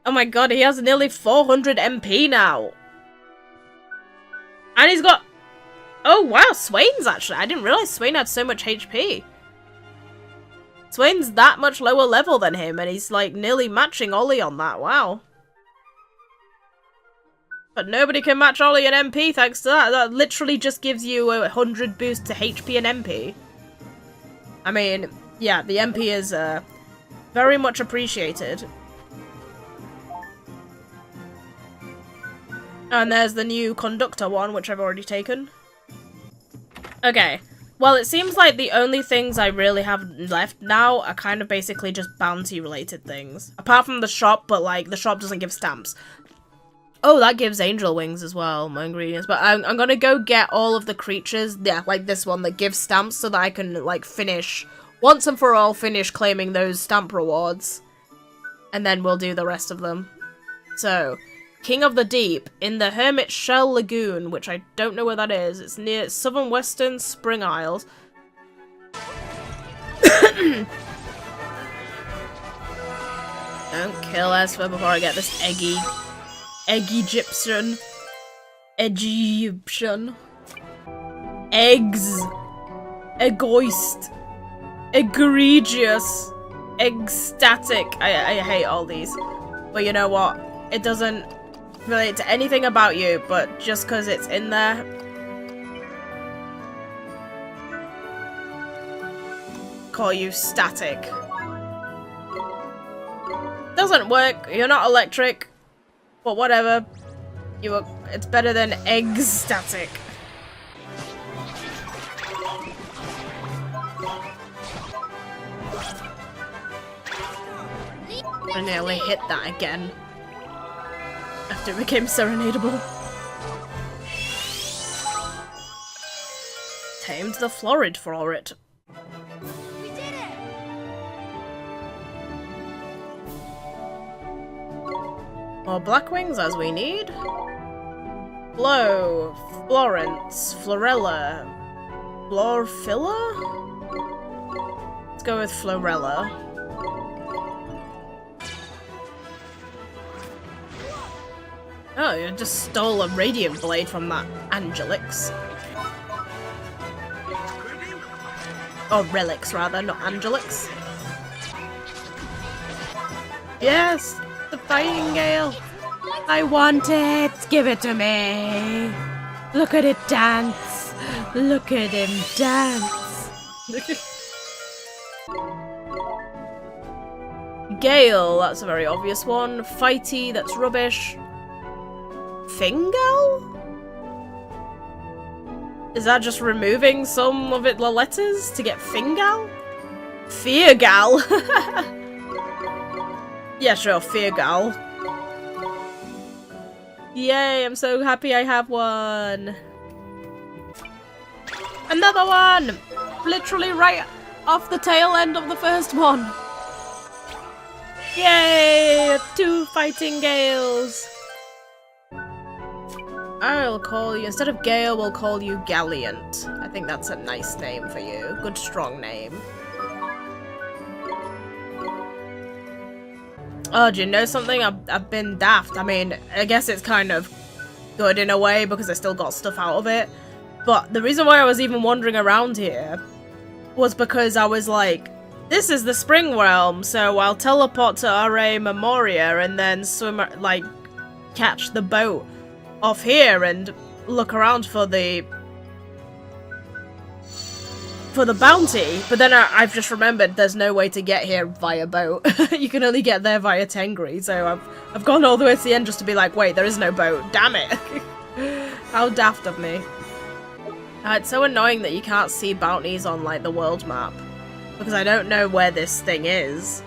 Oh my god, he has nearly 400 MP now. And he's got... Oh wow, Swain's actually. I didn't realize Swain had so much HP. Swain's that much lower level than him, and he's like nearly matching Ollie on that. Wow. But nobody can match Ollie and MP thanks to that. That literally just gives you a 100 boost to HP and MP. I mean, yeah, the MP is very much appreciated. And there's the new conductor one, which I've already taken. Okay, well, it seems like the only things I really have left now are kind of basically just bounty-related things. Apart from the shop, but, like, the shop doesn't give stamps. Oh, that gives angel wings as well, my ingredients. But I'm gonna go get all of the creatures, yeah, like this one, that gives stamps so that I can, like, once and for all, finish claiming those stamp rewards. And then we'll do the rest of them. So... King of the Deep, in the Hermit Shell Lagoon, which I don't know where that is. It's near Southern Western Spring Isles. Don't kill Esper before I get this eggy Egyptian. Egyptian. Eggs. Egoist. Egregious. Ecstatic. I hate all these. But you know what? It doesn't relate to anything about you, but just because it's in there. Call you static. Doesn't work. You're not electric. But whatever. It's better than egg static. I nearly hit that again. After it became serenadable. Tamed the Florid for it. We did it! More black wings as we need. Flo, Florence, Florella, Florfilla? Let's go with Florella. Oh, you just stole a radiant blade from that Angelix. Or relics, rather, not Angelix. Yes! The Fighting Gale! I want it! Give it to me! Look at it dance! Look at him dance! Gale, that's a very obvious one. Fighty, that's rubbish. Fingal? Is that just removing some of the letters to get Fingal? Feargal? Yeah, sure, Feargal. Yay, I'm so happy I have one. Another one! Literally right off the tail end of the first one. Yay! 2 Fighting Gales. I'll call you, instead of Gale, we'll call you Galliant. I think that's a nice name for you. Good, strong name. Oh, do you know something? I've been daft. I mean, I guess it's kind of good in a way because I still got stuff out of it. But the reason why I was even wandering around here was because I was like, this is the Spring Realm, so I'll teleport to Are Memoria and then swim, like, catch the boat off here and look around for the for the bounty, but then I've just remembered there's no way to get here via boat. You can only get there via Tengri, so I've gone all the way to the end just to be like, wait, there is no boat. Damn it. How daft of me. It's so annoying that you can't see bounties on, like, the world map, because I don't know where this thing is.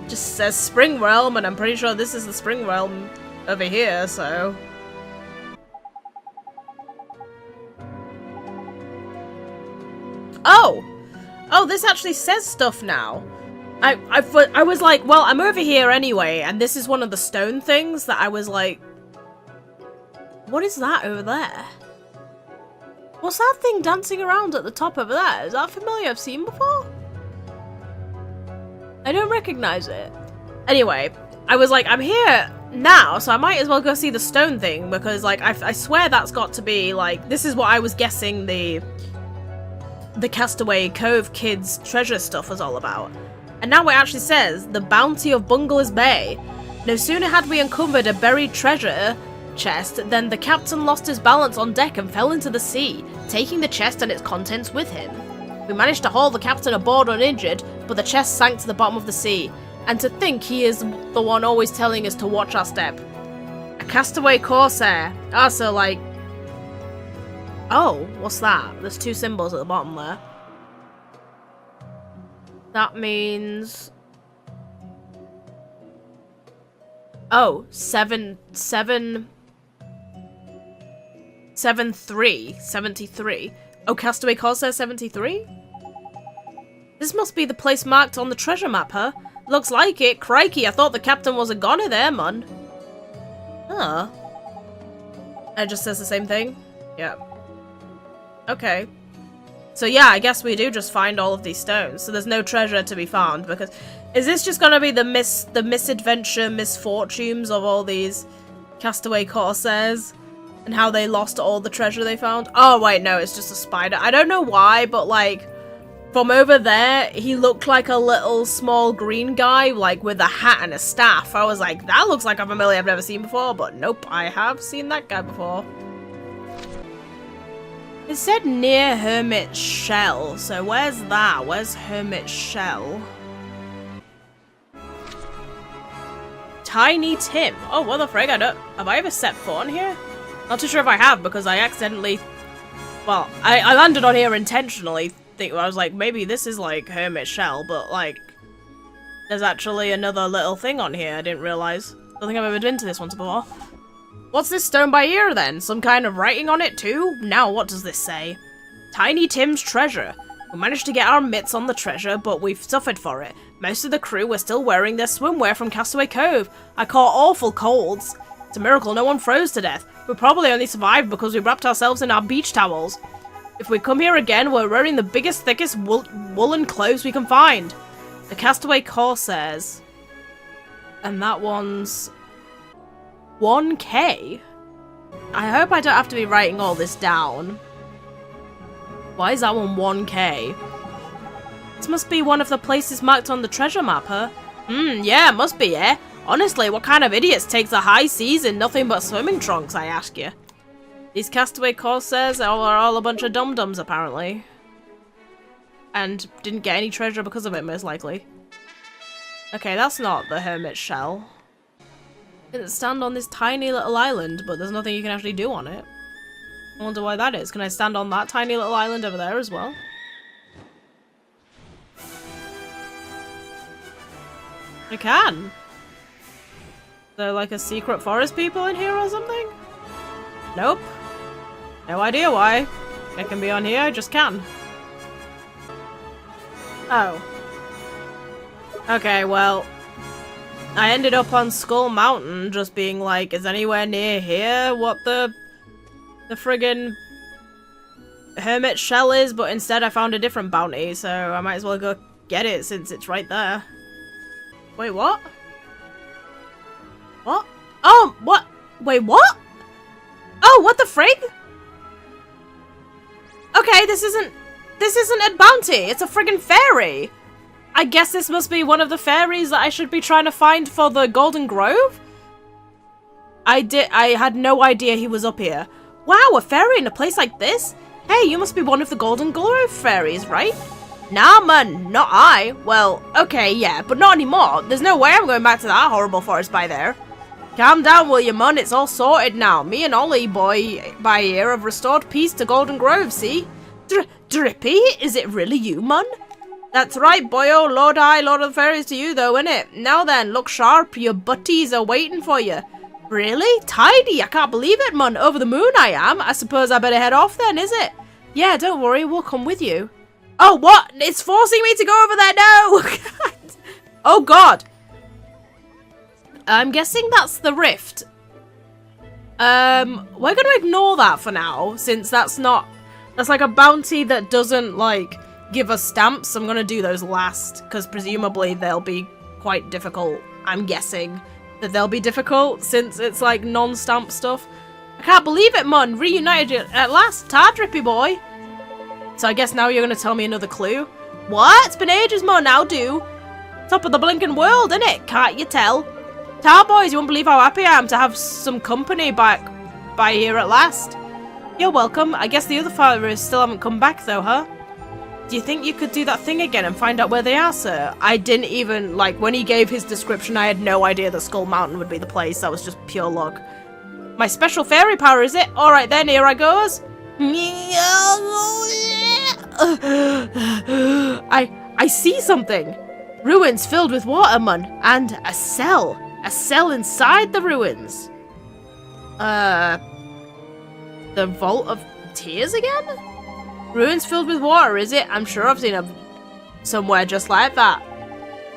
It just says Spring Realm, and I'm pretty sure this is the Spring Realm over here, so... Oh, this actually says stuff now. I was like, well, I'm over here anyway, and this is one of the stone things that I was like, what is that over there? What's that thing dancing around at the top over there? Is that familiar? I've seen before? I don't recognize it. Anyway, I was like, I'm here now, so I might as well go see the stone thing, because, like, I swear that's got to be, like, this is what I was guessing the Castaway Cove kids treasure stuff was all about. And now it actually says, the bounty of Bungler's Bay. No sooner had we uncovered a buried treasure chest than the captain lost his balance on deck and fell into the sea, taking the chest and its contents with him. We managed to haul the captain aboard uninjured, but the chest sank to the bottom of the sea. And to think he is the one always telling us to watch our step. A castaway corsair. Ah, so like... Oh, what's that? There's two symbols at the bottom there. That means... Oh, 73. Oh, Castaway Corsair 73? This must be the place marked on the treasure map, huh? Looks like it. Crikey, I thought the captain was a goner there, man. Huh. It just says the same thing? Yeah. Okay. So yeah, I guess we do just find all of these stones. So there's no treasure to be found, because... Is this just gonna be the misadventure, misfortunes of all these Castaway Corsairs? And how they lost all the treasure they found? Oh, wait, no, it's just a spider. I don't know why, but, like, from over there, he looked like a little small green guy, like, with a hat and a staff. I was like, that looks like a familiar I've never seen before, but nope, I have seen that guy before. It said near Hermit's Shell, so where's that? Where's Hermit's Shell? Tiny Tim. Oh, what the frig? Have I ever set foot on here? Not too sure if I have, because I accidentally... Well, I landed on here intentionally. I was like, maybe this is like Hermit's Shell, but like... There's actually another little thing on here I didn't realize. Don't think I've ever been to this once before. What's this stone by here then? Some kind of writing on it too? Now what does this say? Tiny Tim's treasure. We managed to get our mitts on the treasure, but we've suffered for it. Most of the crew were still wearing their swimwear from Castaway Cove. I caught awful colds. It's a miracle no one froze to death. We probably only survived because we wrapped ourselves in our beach towels. If we come here again, we're wearing the biggest, thickest woolen clothes we can find. The Castaway Corsairs. And that one's... 1K? I hope I don't have to be writing all this down. Why is that one 1K? This must be one of the places marked on the treasure map, huh? Yeah, must be, eh? Honestly, what kind of idiots takes the high seas in nothing but swimming trunks, I ask you? These Castaway Corsairs are all a bunch of dum-dums, apparently. And didn't get any treasure because of it, most likely. Okay, that's not the Hermit's Shell. Didn't stand on this tiny little island, but there's nothing you can actually do on it. I wonder why that is. Can I stand on that tiny little island over there as well? I can. Is there like a secret forest people in here or something? Nope. No idea why. I can be on here, I just can. Oh. Okay, well. I ended up on Skull Mountain just being like, is anywhere near here what the friggin' Hermit's Shell is? But instead I found a different bounty, so I might as well go get it since it's right there. Wait, what? What? Oh, what? Wait, what? Oh, what the frig? Okay, this isn't a bounty. It's a friggin' fairy. I guess this must be one of the fairies that I should be trying to find for the Golden Grove? I had no idea he was up here. Wow, a fairy in a place like this? Hey, you must be one of the Golden Grove fairies, right? Nah, man, not I. Well, okay, yeah, but not anymore. There's no way I'm going back to that horrible forest by there. Calm down, will you, man? It's all sorted now. Me and Ollie, boy, by here, have restored peace to Golden Grove, see? Drippy? Is it really you, man? That's right, boyo. Lord High, Lord of the Fairies to you, though, innit? Now then, look sharp. Your butties are waiting for you. Really? Tidy? I can't believe it, man. Over the moon I am. I suppose I better head off then, is it? Yeah, don't worry. We'll come with you. Oh, what? It's forcing me to go over there. No! Oh, God. I'm guessing that's the rift. We're going to ignore that for now, since that's like a bounty that doesn't, like, give us stamps. I'm going to do those last, because presumably they'll be quite difficult. I'm guessing that they'll be difficult, since it's, like, non-stamp stuff. I can't believe it, man. Reunited at last. Ta, Drippy boy. So I guess now you're going to tell me another clue? What? It's been ages, man. Now do. Top of the blinking world, innit? Can't you tell? Ta, boys, you won't believe how happy I am to have some company back by here at last. You're welcome. I guess the other fighters still haven't come back, though, huh? Do you think you could do that thing again and find out where they are, sir? I didn't even, like, when he gave his description, I had no idea that Skull Mountain would be the place. That was just pure luck. My special fairy power, is it? Alright then, here I goes. I see something. Ruins filled with water, man. And a cell. A cell inside the ruins. The Vault of Tears again? Ruins filled with water, is it? I'm sure I've seen it somewhere just like that.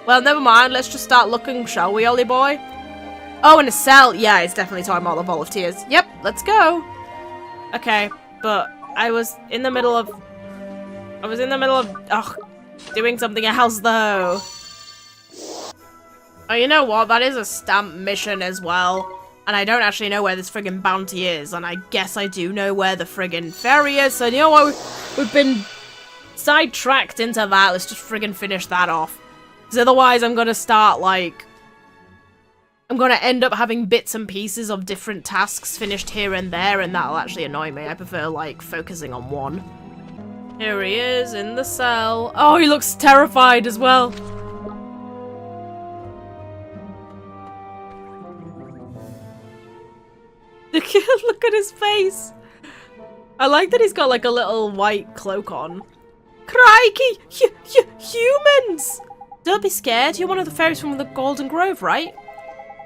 Well, never mind. Let's just start looking, shall we, Ollie boy? Oh, in a cell. Yeah, it's definitely talking about the Vault of Tears. Yep, let's go. Okay, but I was in the middle of doing something else, though. Oh, you know what? That is a stamp mission as well. And I don't actually know where this friggin' bounty is. And I guess I do know where the friggin' ferry is. So, you know what? We've been sidetracked into that. Let's just friggin' finish that off. Because otherwise I'm going to start, like... I'm going to end up having bits and pieces of different tasks finished here and there. And that'll actually annoy me. I prefer, like, focusing on one. Here he is in the cell. Oh, he looks terrified as well. Look at his face. I like that he's got like a little white cloak on. Crikey! Humans! Don't be scared. You're one of the fairies from the Golden Grove, right?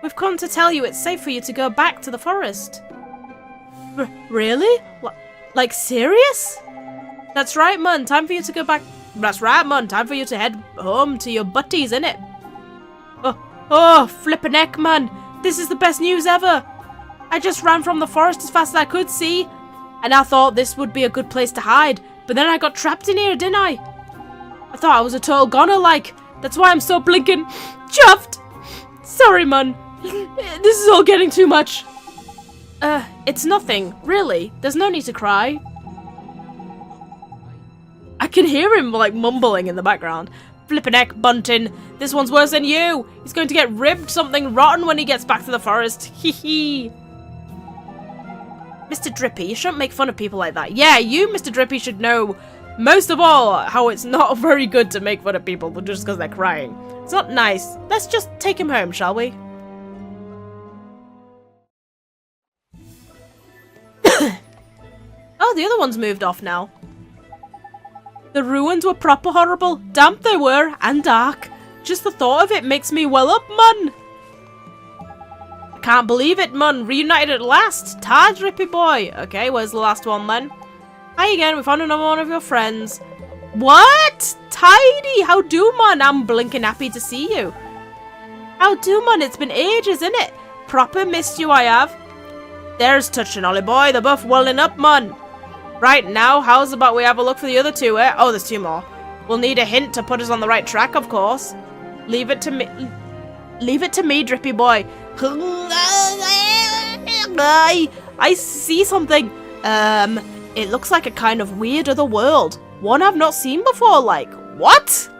We've come to tell you it's safe for you to go back to the forest. Really? Like serious? That's right, man. Time for you to go back. That's right, man. Time for you to head home to your butties, innit? Oh, flippin' heck, man. This is the best news ever. I just ran from the forest as fast as I could, see? And I thought this would be a good place to hide. But then I got trapped in here, didn't I? I thought I was a total goner, like. That's why I'm so blinking chuffed. Sorry, man. This is all getting too much. It's nothing, really. There's no need to cry. I can hear him, like, mumbling in the background. Flippin' heck, Buntin. This one's worse than you. He's going to get ribbed something rotten when he gets back to the forest. Hee hee. Mr. Drippy, you shouldn't make fun of people like that. Yeah, you, Mr. Drippy, should know, most of all, how it's not very good to make fun of people just because they're crying. It's not nice. Let's just take him home, shall we? Oh, the other one's moved off now. The ruins were proper horrible. Damp they were, and dark. Just the thought of it makes me well up, man. I can't believe it, man. Reunited at last. Ta, Drippy boy. Okay, where's the last one, then? Hi again, we found another one of your friends. What? Tidy, how do, man? I'm blinking happy to see you. How do, man? It's been ages, innit? Proper missed you, I have. There's touching, Ollie boy. They're both welling up, man. Right, now, how's about we have a look for the other two, eh? Oh, there's two more. We'll need a hint to put us on the right track, of course. Leave it to me. Leave it to me, Drippy boy. I see something. It looks like a kind of weird other world. One I've not seen before, like. What?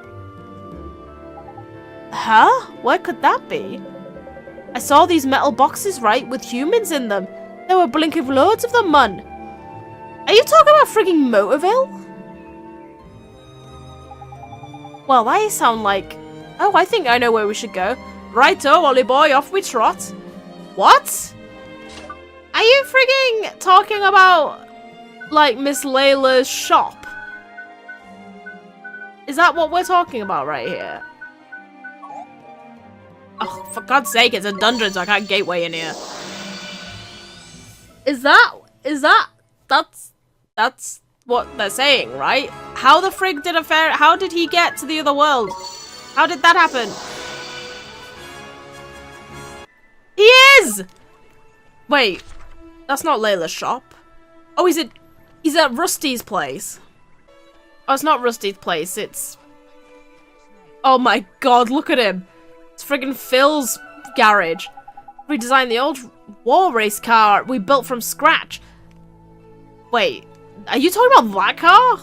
Huh? Where could that be? I saw these metal boxes, right, with humans in them. There were blinking loads of them, man. Are you talking about frigging Motorville? Well, they sound like... Oh, I think I know where we should go. Righto, Ollie boy, off we trot. What? Are you frigging talking about, like, Miss Layla's shop? Is that what we're talking about right here? Oh, for God's sake, it's a dungeon, so I can't gateway in here. That's what they're saying, right? How the frig did how did he get to the other world? How did that happen? He is! Wait, that's not Layla's shop. Oh, he's at Rusty's place. Oh, it's not Rusty's place, it's... Oh my God, look at him. It's friggin' Phil's garage. Redesigned the old war race car we built from scratch. Wait, are you talking about that car?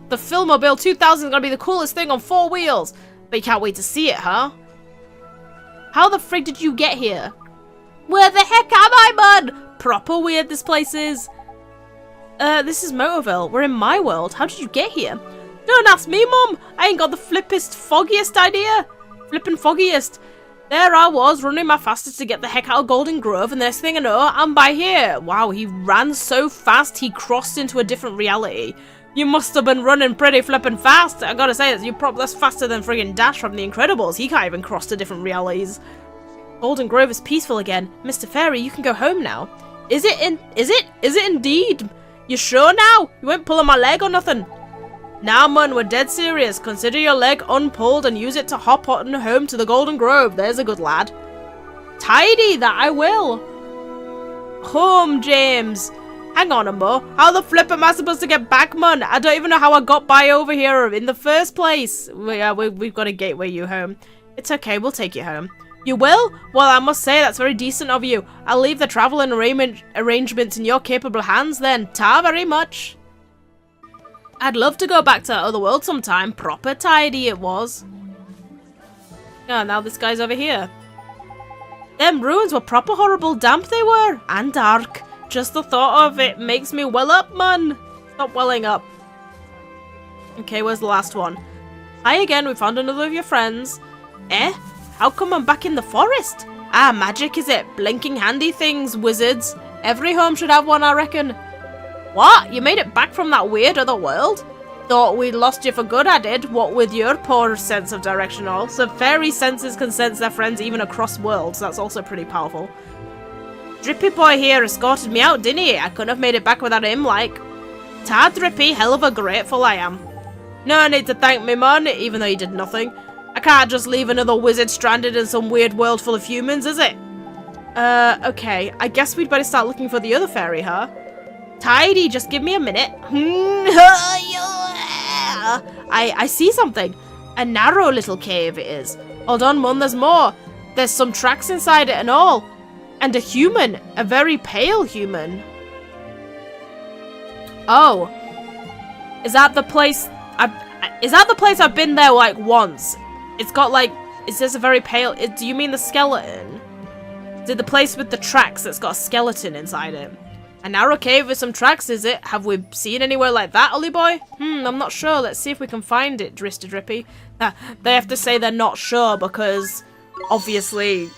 The Philmobile 2000 is gonna be the coolest thing on 4 wheels. But you can't wait to see it, huh? How the frig did you get here? Where the heck am I, bud? Proper weird this place is. This is Motorville. We're in my world. How did you get here? Don't ask me, Mum. I ain't got the foggiest idea. Flippin' foggiest. There I was, running my fastest to get the heck out of Golden Grove, and the next thing I know, I'm by here. Wow, he ran so fast, he crossed into a different reality. You must have been running pretty flippin' fast. I gotta say, that's faster than friggin' Dash from The Incredibles. He can't even cross to different realities. Golden Grove is peaceful again. Mr. Fairy, you can go home now. Is it indeed? You sure now? You ain't pulling my leg or nothing? Nah, man, we're dead serious. Consider your leg unpulled and use it to hop on home to the Golden Grove. There's a good lad. Tidy, that I will. Home, James. Hang on a mo. How the flip am I supposed to get back, man? I don't even know how I got by over here in the first place. We've got to gateway you home. It's okay, we'll take you home. You will? Well, I must say that's very decent of you. I'll leave the travel and arrangements in your capable hands then. Ta very much. I'd love to go back to that other world sometime. Proper tidy it was. Oh, now this guy's over here. Them ruins were proper horrible damp they were. And dark. Just the thought of it makes me well up, man. Stop welling up. Okay, where's the last one? Hi again, we found another of your friends. Eh? How come I'm back in the forest? Ah, magic is it? Blinking handy things, wizards. Every home should have one, I reckon. What? You made it back from that weird other world? Thought we'd lost you for good, I did. What with your poor sense of direction all. So fairy senses can sense their friends even across worlds. That's also pretty powerful. Drippy boy here escorted me out, didn't he? I couldn't have made it back without him, like. Ta Drippy, hell of a grateful I am. No need to thank me, man, even though he did nothing. I can't just leave another wizard stranded in some weird world full of humans, is it? Okay. I guess we'd better start looking for the other fairy, huh? Tidy, just give me a minute. I see something. A narrow little cave it is. Hold on, Mum, there's more. There's some tracks inside it and all. And a human. A very pale human. Oh. Is that the place I've been there, like, once? It's got, like, it says a very pale... do you mean the skeleton? Is it the place with the tracks that's got a skeleton inside it? A narrow cave with some tracks, is it? Have we seen anywhere like that, Ollie boy? I'm not sure. Let's see if we can find it, Drista Drippy. They have to say they're not sure because, obviously,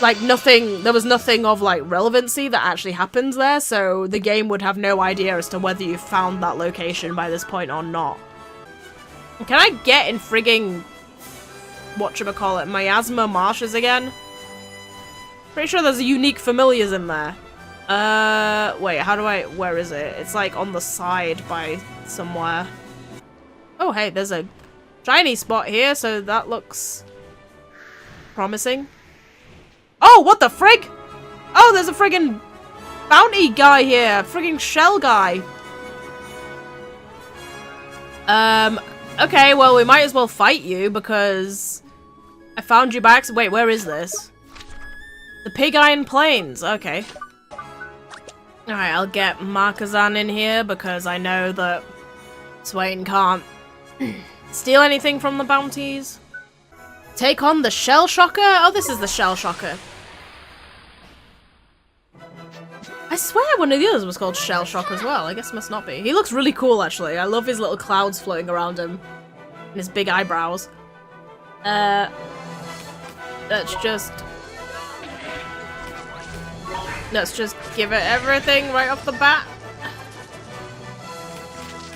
like, there was nothing of, like, relevancy that actually happens there, so the game would have no idea as to whether you found that location by this point or not. Can I get in frigging, whatchamacallit, miasma marshes again? Pretty sure there's a unique familiars in there. Wait, where is it? It's like on the side by somewhere. Oh, hey, there's a shiny spot here, so that looks promising. Oh, what the frig? Oh, there's a friggin' bounty guy here. Friggin' shell guy. Okay, well, we might as well fight you because I found you by accident. Wait, where is this? The Pig Iron Plains. Okay. Alright, I'll get Markazan in here because I know that Swain can't steal anything from the bounties. Take on the Shell Shocker? Oh, this is the Shell Shocker. I swear one of the others was called Shell Shock as well. I guess it must not be. He looks really cool, actually. I love his little clouds floating around him. And his big eyebrows. Let's just give it everything right off the bat.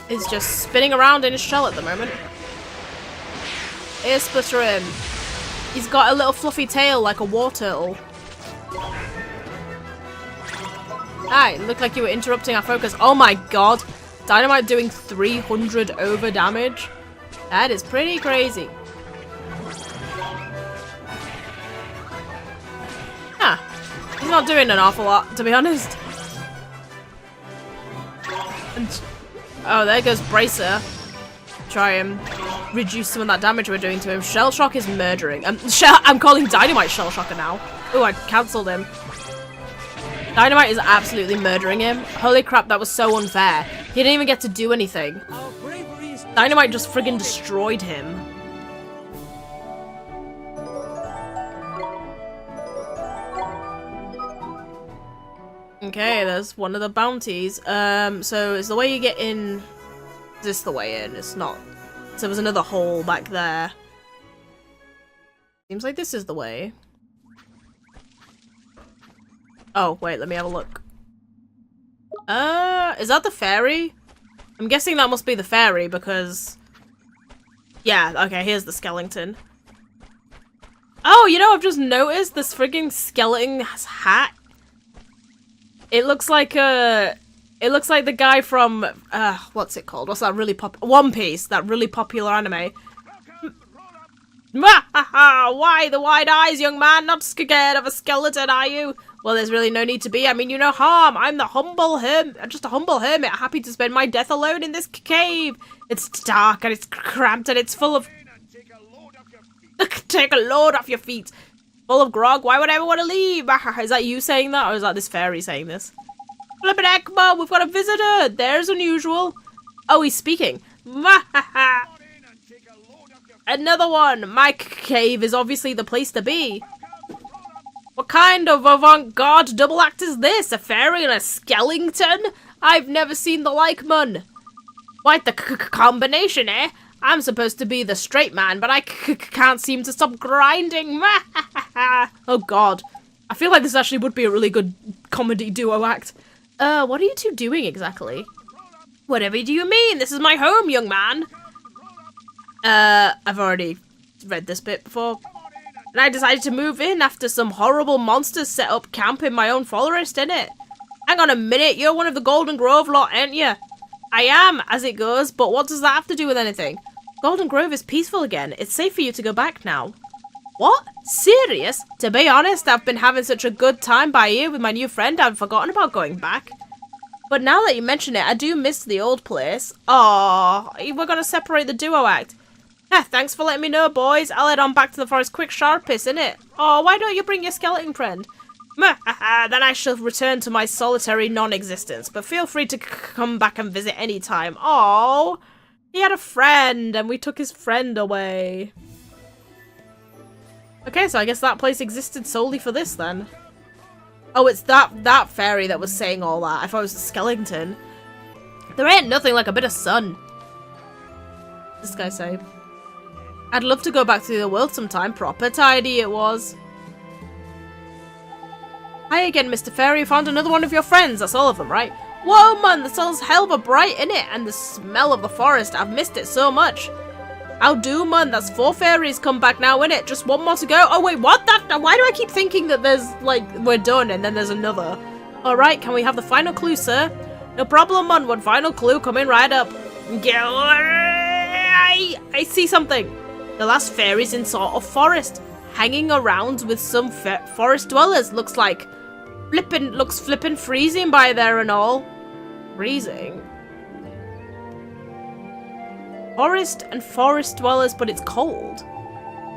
He's just spinning around in his shell at the moment. Ear splitter him. He's got a little fluffy tail like a war turtle. Hi, looked like you were interrupting our focus. Oh my god. Dynamite doing 300 over damage. That is pretty crazy. Huh. He's not doing an awful lot, to be honest. And, oh, there goes Bracer. Try and reduce some of that damage we're doing to him. Shell Shock is murdering. I'm calling Dynamite Shell Shocker now. Oh, I cancelled him. Dynamite is absolutely murdering him. Holy crap, that was so unfair. He didn't even get to do anything. Dynamite just friggin' destroyed him. Okay, there's one of the bounties. So is the way you get in... Is this the way in? It's not. So there's another hole back there. Seems like this is the way. Oh, wait, let me have a look. Is that the ferry? I'm guessing that must be the ferry because... Yeah, okay, here's the skeleton. Oh, you know, I've just noticed this frigging skeleton's hat. It looks like a... It looks like the guy from... what's it called? What's that really One Piece, that really popular anime. Why the wide eyes, young man? Not scared of a skeleton, are you? Well, there's really no need to be. I mean, you no harm. I'm the humble hermit, just a humble hermit, happy to spend my death alone in this cave. It's dark and it's cramped and it's full of... Take a load off your feet. Full of grog. Why would I ever want to leave? Is that you saying that, or is that this fairy saying this? Flippin' heck, Mum, we've got a visitor. There's unusual. Oh, he's speaking. Another one. My cave is obviously the place to be. What kind of avant-garde double act is this? A fairy and a skeleton? I've never seen the like, mun. Quite the combination, eh? I'm supposed to be the straight man, but I can't seem to stop grinding. Oh god. I feel like this actually would be a really good comedy duo act. What are you two doing exactly? Whatever do you mean? This is my home, young man. I've already read this bit before. And I decided to move in after some horrible monsters set up camp in my own forest, innit? Hang on a minute, you're one of the Golden Grove lot, ain't you? I am, as it goes, but what does that have to do with anything? Golden Grove is peaceful again. It's safe for you to go back now. What? Serious? To be honest, I've been having such a good time by here with my new friend, I've forgotten about going back. But now that you mention it, I do miss the old place. Aww, we're gonna separate the duo act. Thanks for letting me know, boys. I'll head on back to the forest quick sharpish, innit? Oh, why don't you bring your skeleton friend? Then I shall return to my solitary non-existence, but feel free to come back and visit anytime. Oh, he had a friend, and we took his friend away. Okay, so I guess that place existed solely for this, then. Oh, it's that fairy that was saying all that. I thought it was a skeleton. There ain't nothing like a bit of sun. This guy said. I'd love to go back to the world sometime. Proper tidy it was. Hi again, Mr. Fairy. You found another one of your friends. That's all of them, right? Whoa, man. The sun's hell of a bright, innit? And the smell of the forest. I've missed it so much. How do, man? That's 4 fairies come back now, innit? Just one more to go. Oh, wait, what? Why do I keep thinking that there's, like, we're done and then there's another? Alright, can we have the final clue, sir? No problem, man. One final clue coming right up. I see something. The last fairy's in sort of forest, hanging around with some forest dwellers. Looks flippin' freezing by there and all. Freezing? Forest and forest dwellers, but it's cold.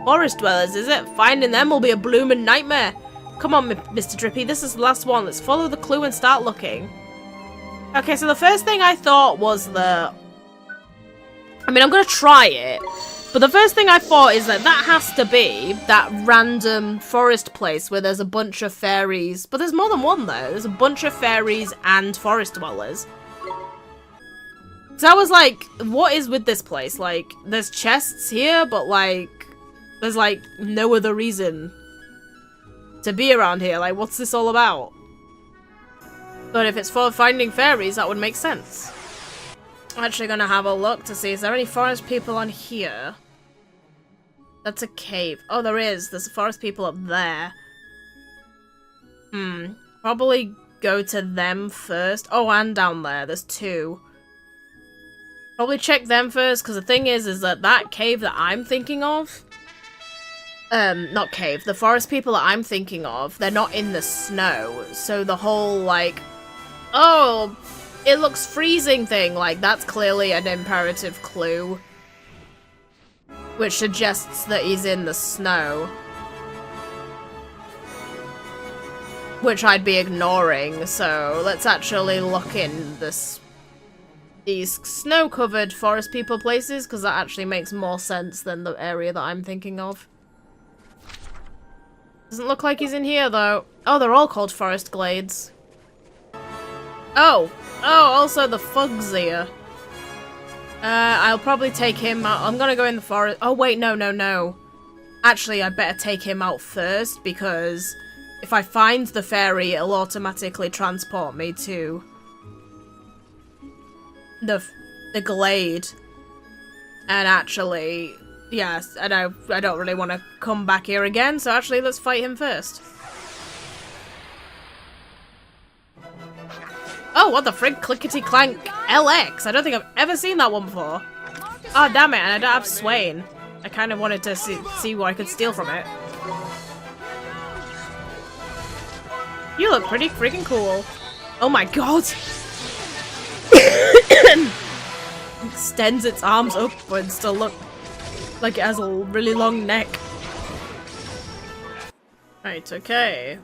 Forest dwellers, is it? Finding them will be a bloomin' nightmare. Come on, Mr. Drippy, this is the last one. Let's follow the clue and start looking. Okay, so the first thing I thought was the... I mean, I'm gonna try it. But the first thing I thought is that that has to be that random forest place where there's a bunch of fairies. But there's more than one there. There's a bunch of fairies and forest dwellers. So I was like, what is with this place? Like, there's chests here, but like, there's like no other reason to be around here. Like, what's this all about? But if it's for finding fairies, that would make sense. I'm actually gonna have a look to see, is there any forest people on here? That's a cave. Oh, there is. There's forest people up there. Probably go to them first. Oh, and down there. There's two. Probably check them first, because the thing is that that cave that I'm thinking of... not cave. The forest people that I'm thinking of, they're not in the snow. So the whole, like... Oh, it looks freezing thing. Like, that's clearly an imperative clue. Which suggests that he's in the snow. Which I'd be ignoring, so let's actually look in these snow-covered forest people places, because that actually makes more sense than the area that I'm thinking of. Doesn't look like he's in here, though. Oh, they're all called forest glades. Oh, also the Fug's here. I'll probably take him out. I'm gonna go in the forest. Oh, wait, no. Actually, I better take him out first, because if I find the fairy, it'll automatically transport me to the glade. And actually, yes, I don't really want to come back here again, so actually, let's fight him first. Oh, what the frig? Clickety clank LX. I don't think I've ever seen that one before. Oh, damn it, and I don't have Swain. I kind of wanted to see what I could steal from it. You look pretty freaking cool. Oh my god. Extends its arms upwards to look like it has a really long neck. Right, okay.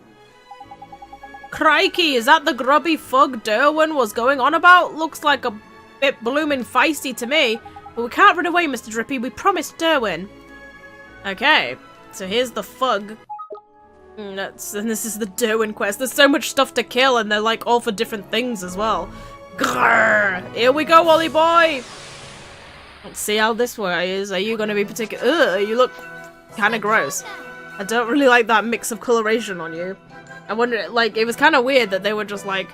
Crikey, is that the grubby fug Derwin was going on about? Looks like a bit blooming feisty to me. But we can't run away, Mr. Drippy. We promised Derwin. Okay, so here's the fug. And this is the Derwin quest. There's so much stuff to kill, and they're like all for different things as well. Grrr! Here we go, Wally boy! Let's see how this way is. Are you gonna be particular? Ugh, you look kind of gross. I don't really like that mix of coloration on you. I wonder, like, it was kind of weird that they were just like,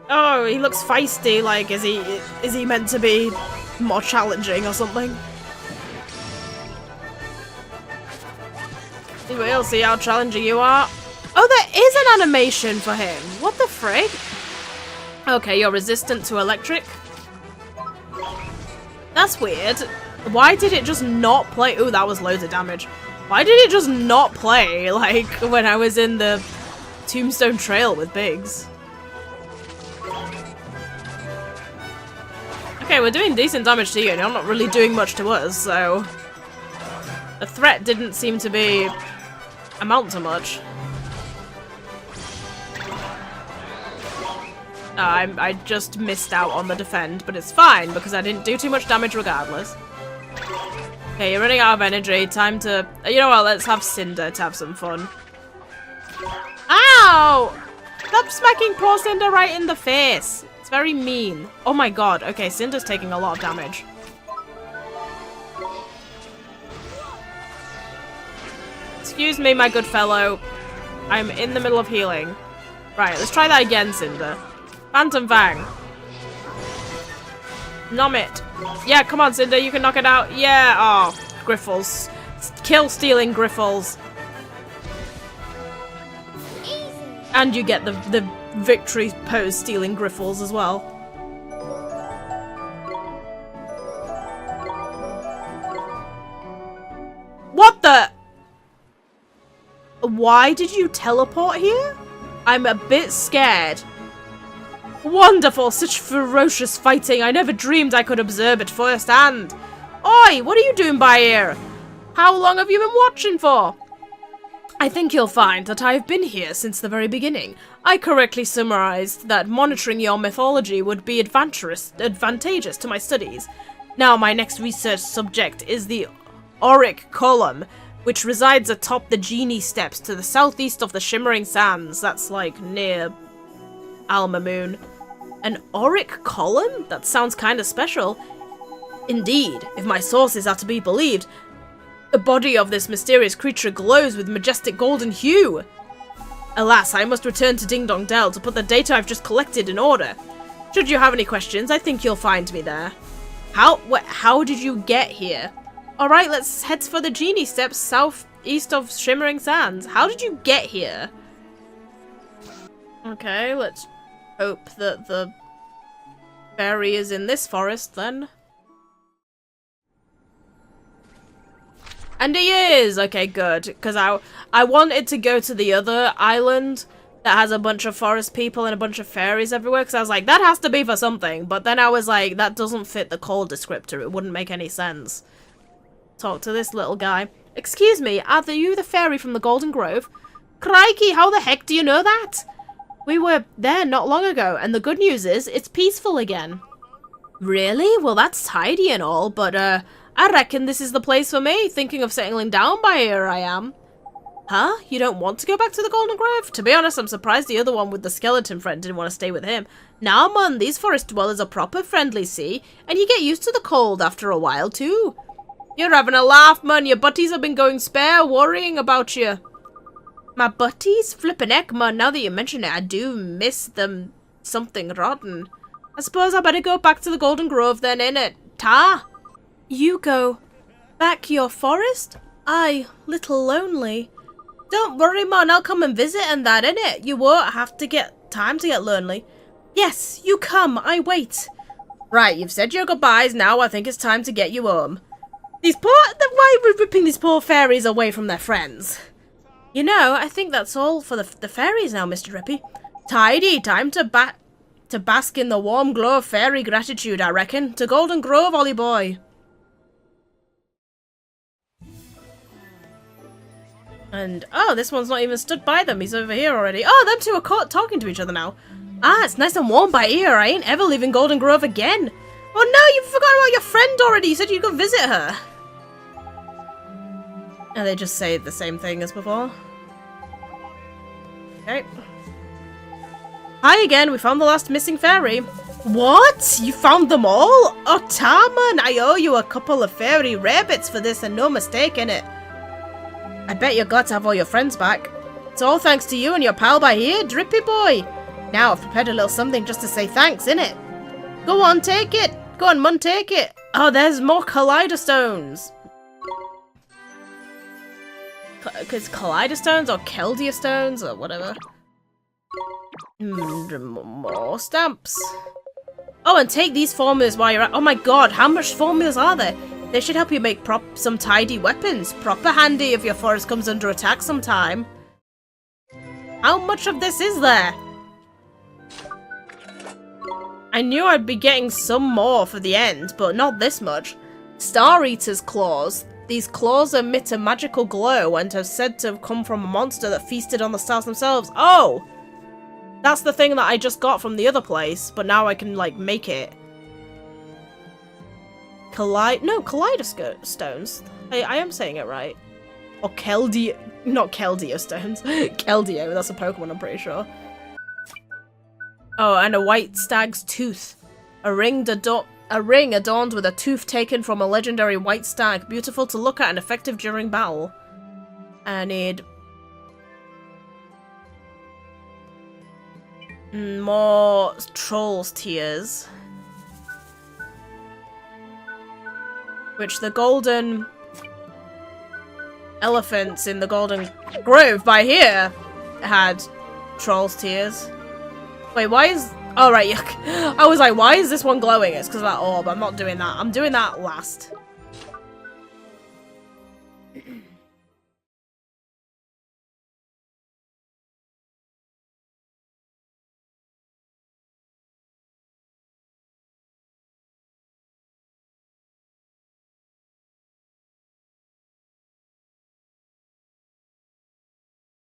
oh, he looks feisty, like, is he meant to be more challenging or something? We'll see how challenging you are. Oh, there is an animation for him. What the frig? Okay, you're resistant to electric. That's weird. Why did it just not play? Ooh, that was loads of damage. Why did it just not play, like, when I was in the Tombstone Trail with Biggs? Okay, we're doing decent damage to you, and you're not really doing much to us, so... The threat didn't seem to be... amount to much. I just missed out on the defend, but it's fine, because I didn't do too much damage regardless. Okay, you're running out of energy. Time to... You know what, let's have Cinder to have some fun. Ow! Stop smacking poor Cinder right in the face. It's very mean. Oh my god. Okay, Cinder's taking a lot of damage. Excuse me, my good fellow. I'm in the middle of healing. Right, let's try that again, Cinder. Phantom Fang. Nom it. Yeah, come on, Cinder, you can knock it out. Yeah, oh, Griffles. Kill stealing Griffles. And you get the victory pose stealing Griffles as well. What the? Why did you teleport here? I'm a bit scared. Wonderful, such ferocious fighting. I never dreamed I could observe it firsthand. Oi, what are you doing by here? How long have you been watching for? I think you'll find that I've been here since the very beginning. I correctly summarized that monitoring your mythology would be advantageous to my studies. Now, my next research subject is the auric column, which resides atop the Genie Steps to the southeast of the Shimmering Sands. That's like near Alma Moon. An auric column? That sounds kind of special. Indeed, if my sources are to be believed, the body of this mysterious creature glows with majestic golden hue. Alas, I must return to Ding Dong Dell to put the data I've just collected in order. Should you have any questions, I think you'll find me there. How did you get here? Alright, let's head for the Genie Steps southeast of Shimmering Sands. How did you get here? Okay, let's hope that the fairy is in this forest then. And he is! Okay, good. Because I wanted to go to the other island that has a bunch of forest people and a bunch of fairies everywhere. Because I was like, that has to be for something. But then I was like, that doesn't fit the cold descriptor. It wouldn't make any sense. Talk to this little guy. Excuse me, are you the fairy from the Golden Grove? Crikey, how the heck do you know that? We were there not long ago, and the good news is, it's peaceful again. Really? Well, that's tidy and all, but, I reckon this is the place for me. Thinking of settling down by here, I am. Huh? You don't want to go back to the Golden Grove? To be honest, I'm surprised the other one with the skeleton friend didn't want to stay with him. Nah, man, these forest dwellers are proper friendly, see? And you get used to the cold after a while, too. You're having a laugh, man. Your butties have been going spare, worrying about you. My butties? Flippin' heck, man. Now that you mention it, I do miss them something rotten. I suppose I better go back to the Golden Grove then, innit? Ta? You go back your forest? Aye, little lonely. Don't worry, man. I'll come and visit and that, innit? You won't have to get time to get lonely. Yes, you come. I wait. Right, you've said your goodbyes. Now I think it's time to get you home. Why are we ripping these poor fairies away from their friends? You know, I think that's all for the fairies now, Mr. Rippy. Tidy, time to bask in the warm glow of fairy gratitude, I reckon. To Golden Grove, Ollie boy. And, oh, this one's not even stood by them. He's over here already. Oh, them two are caught talking to each other now. Ah, it's nice and warm by here. I ain't ever leaving Golden Grove again. Oh no, you forgot about your friend already. You said you'd go visit her. And they just say the same thing as before. Okay. Hi again, we found the last missing fairy. What? You found them all? Oh, Tarman, I owe you a couple of fairy rabbits for this and no mistake in it. I bet you're glad to have all your friends back. It's all thanks to you and your pal by here, Drippy boy. Now I've prepared a little something just to say thanks, innit? Go on, take it. Go on, Mun, take it. Oh, there's more Kaleidostones. It's Kaleidostones or Keldia stones or whatever. More stamps. Oh, and take these formulas while you're at. Oh my god, how much formulas are there? They should help you make some tidy weapons. Proper handy if your forest comes under attack sometime. How much of this is there? I knew I'd be getting some more for the end, but not this much. Star Eater's claws. These claws emit a magical glow and are said to have come from a monster that feasted on the stars themselves. Oh! That's the thing that I just got from the other place, but now I can, like, make it. Kaleidostones. I am saying it right. Or Keldio. Not Keldio stones. Keldeo, that's a Pokemon, I'm pretty sure. Oh, and a white stag's tooth. A ring adorned with a tooth taken from a legendary white stag. Beautiful to look at and effective during battle. I need more Troll's Tears. Which the golden elephants in the Golden Grove by here had Troll's Tears. Wait, why is... Oh, right, yuck. I was like, why is this one glowing? It's because of that orb. I'm not doing that. I'm doing that last.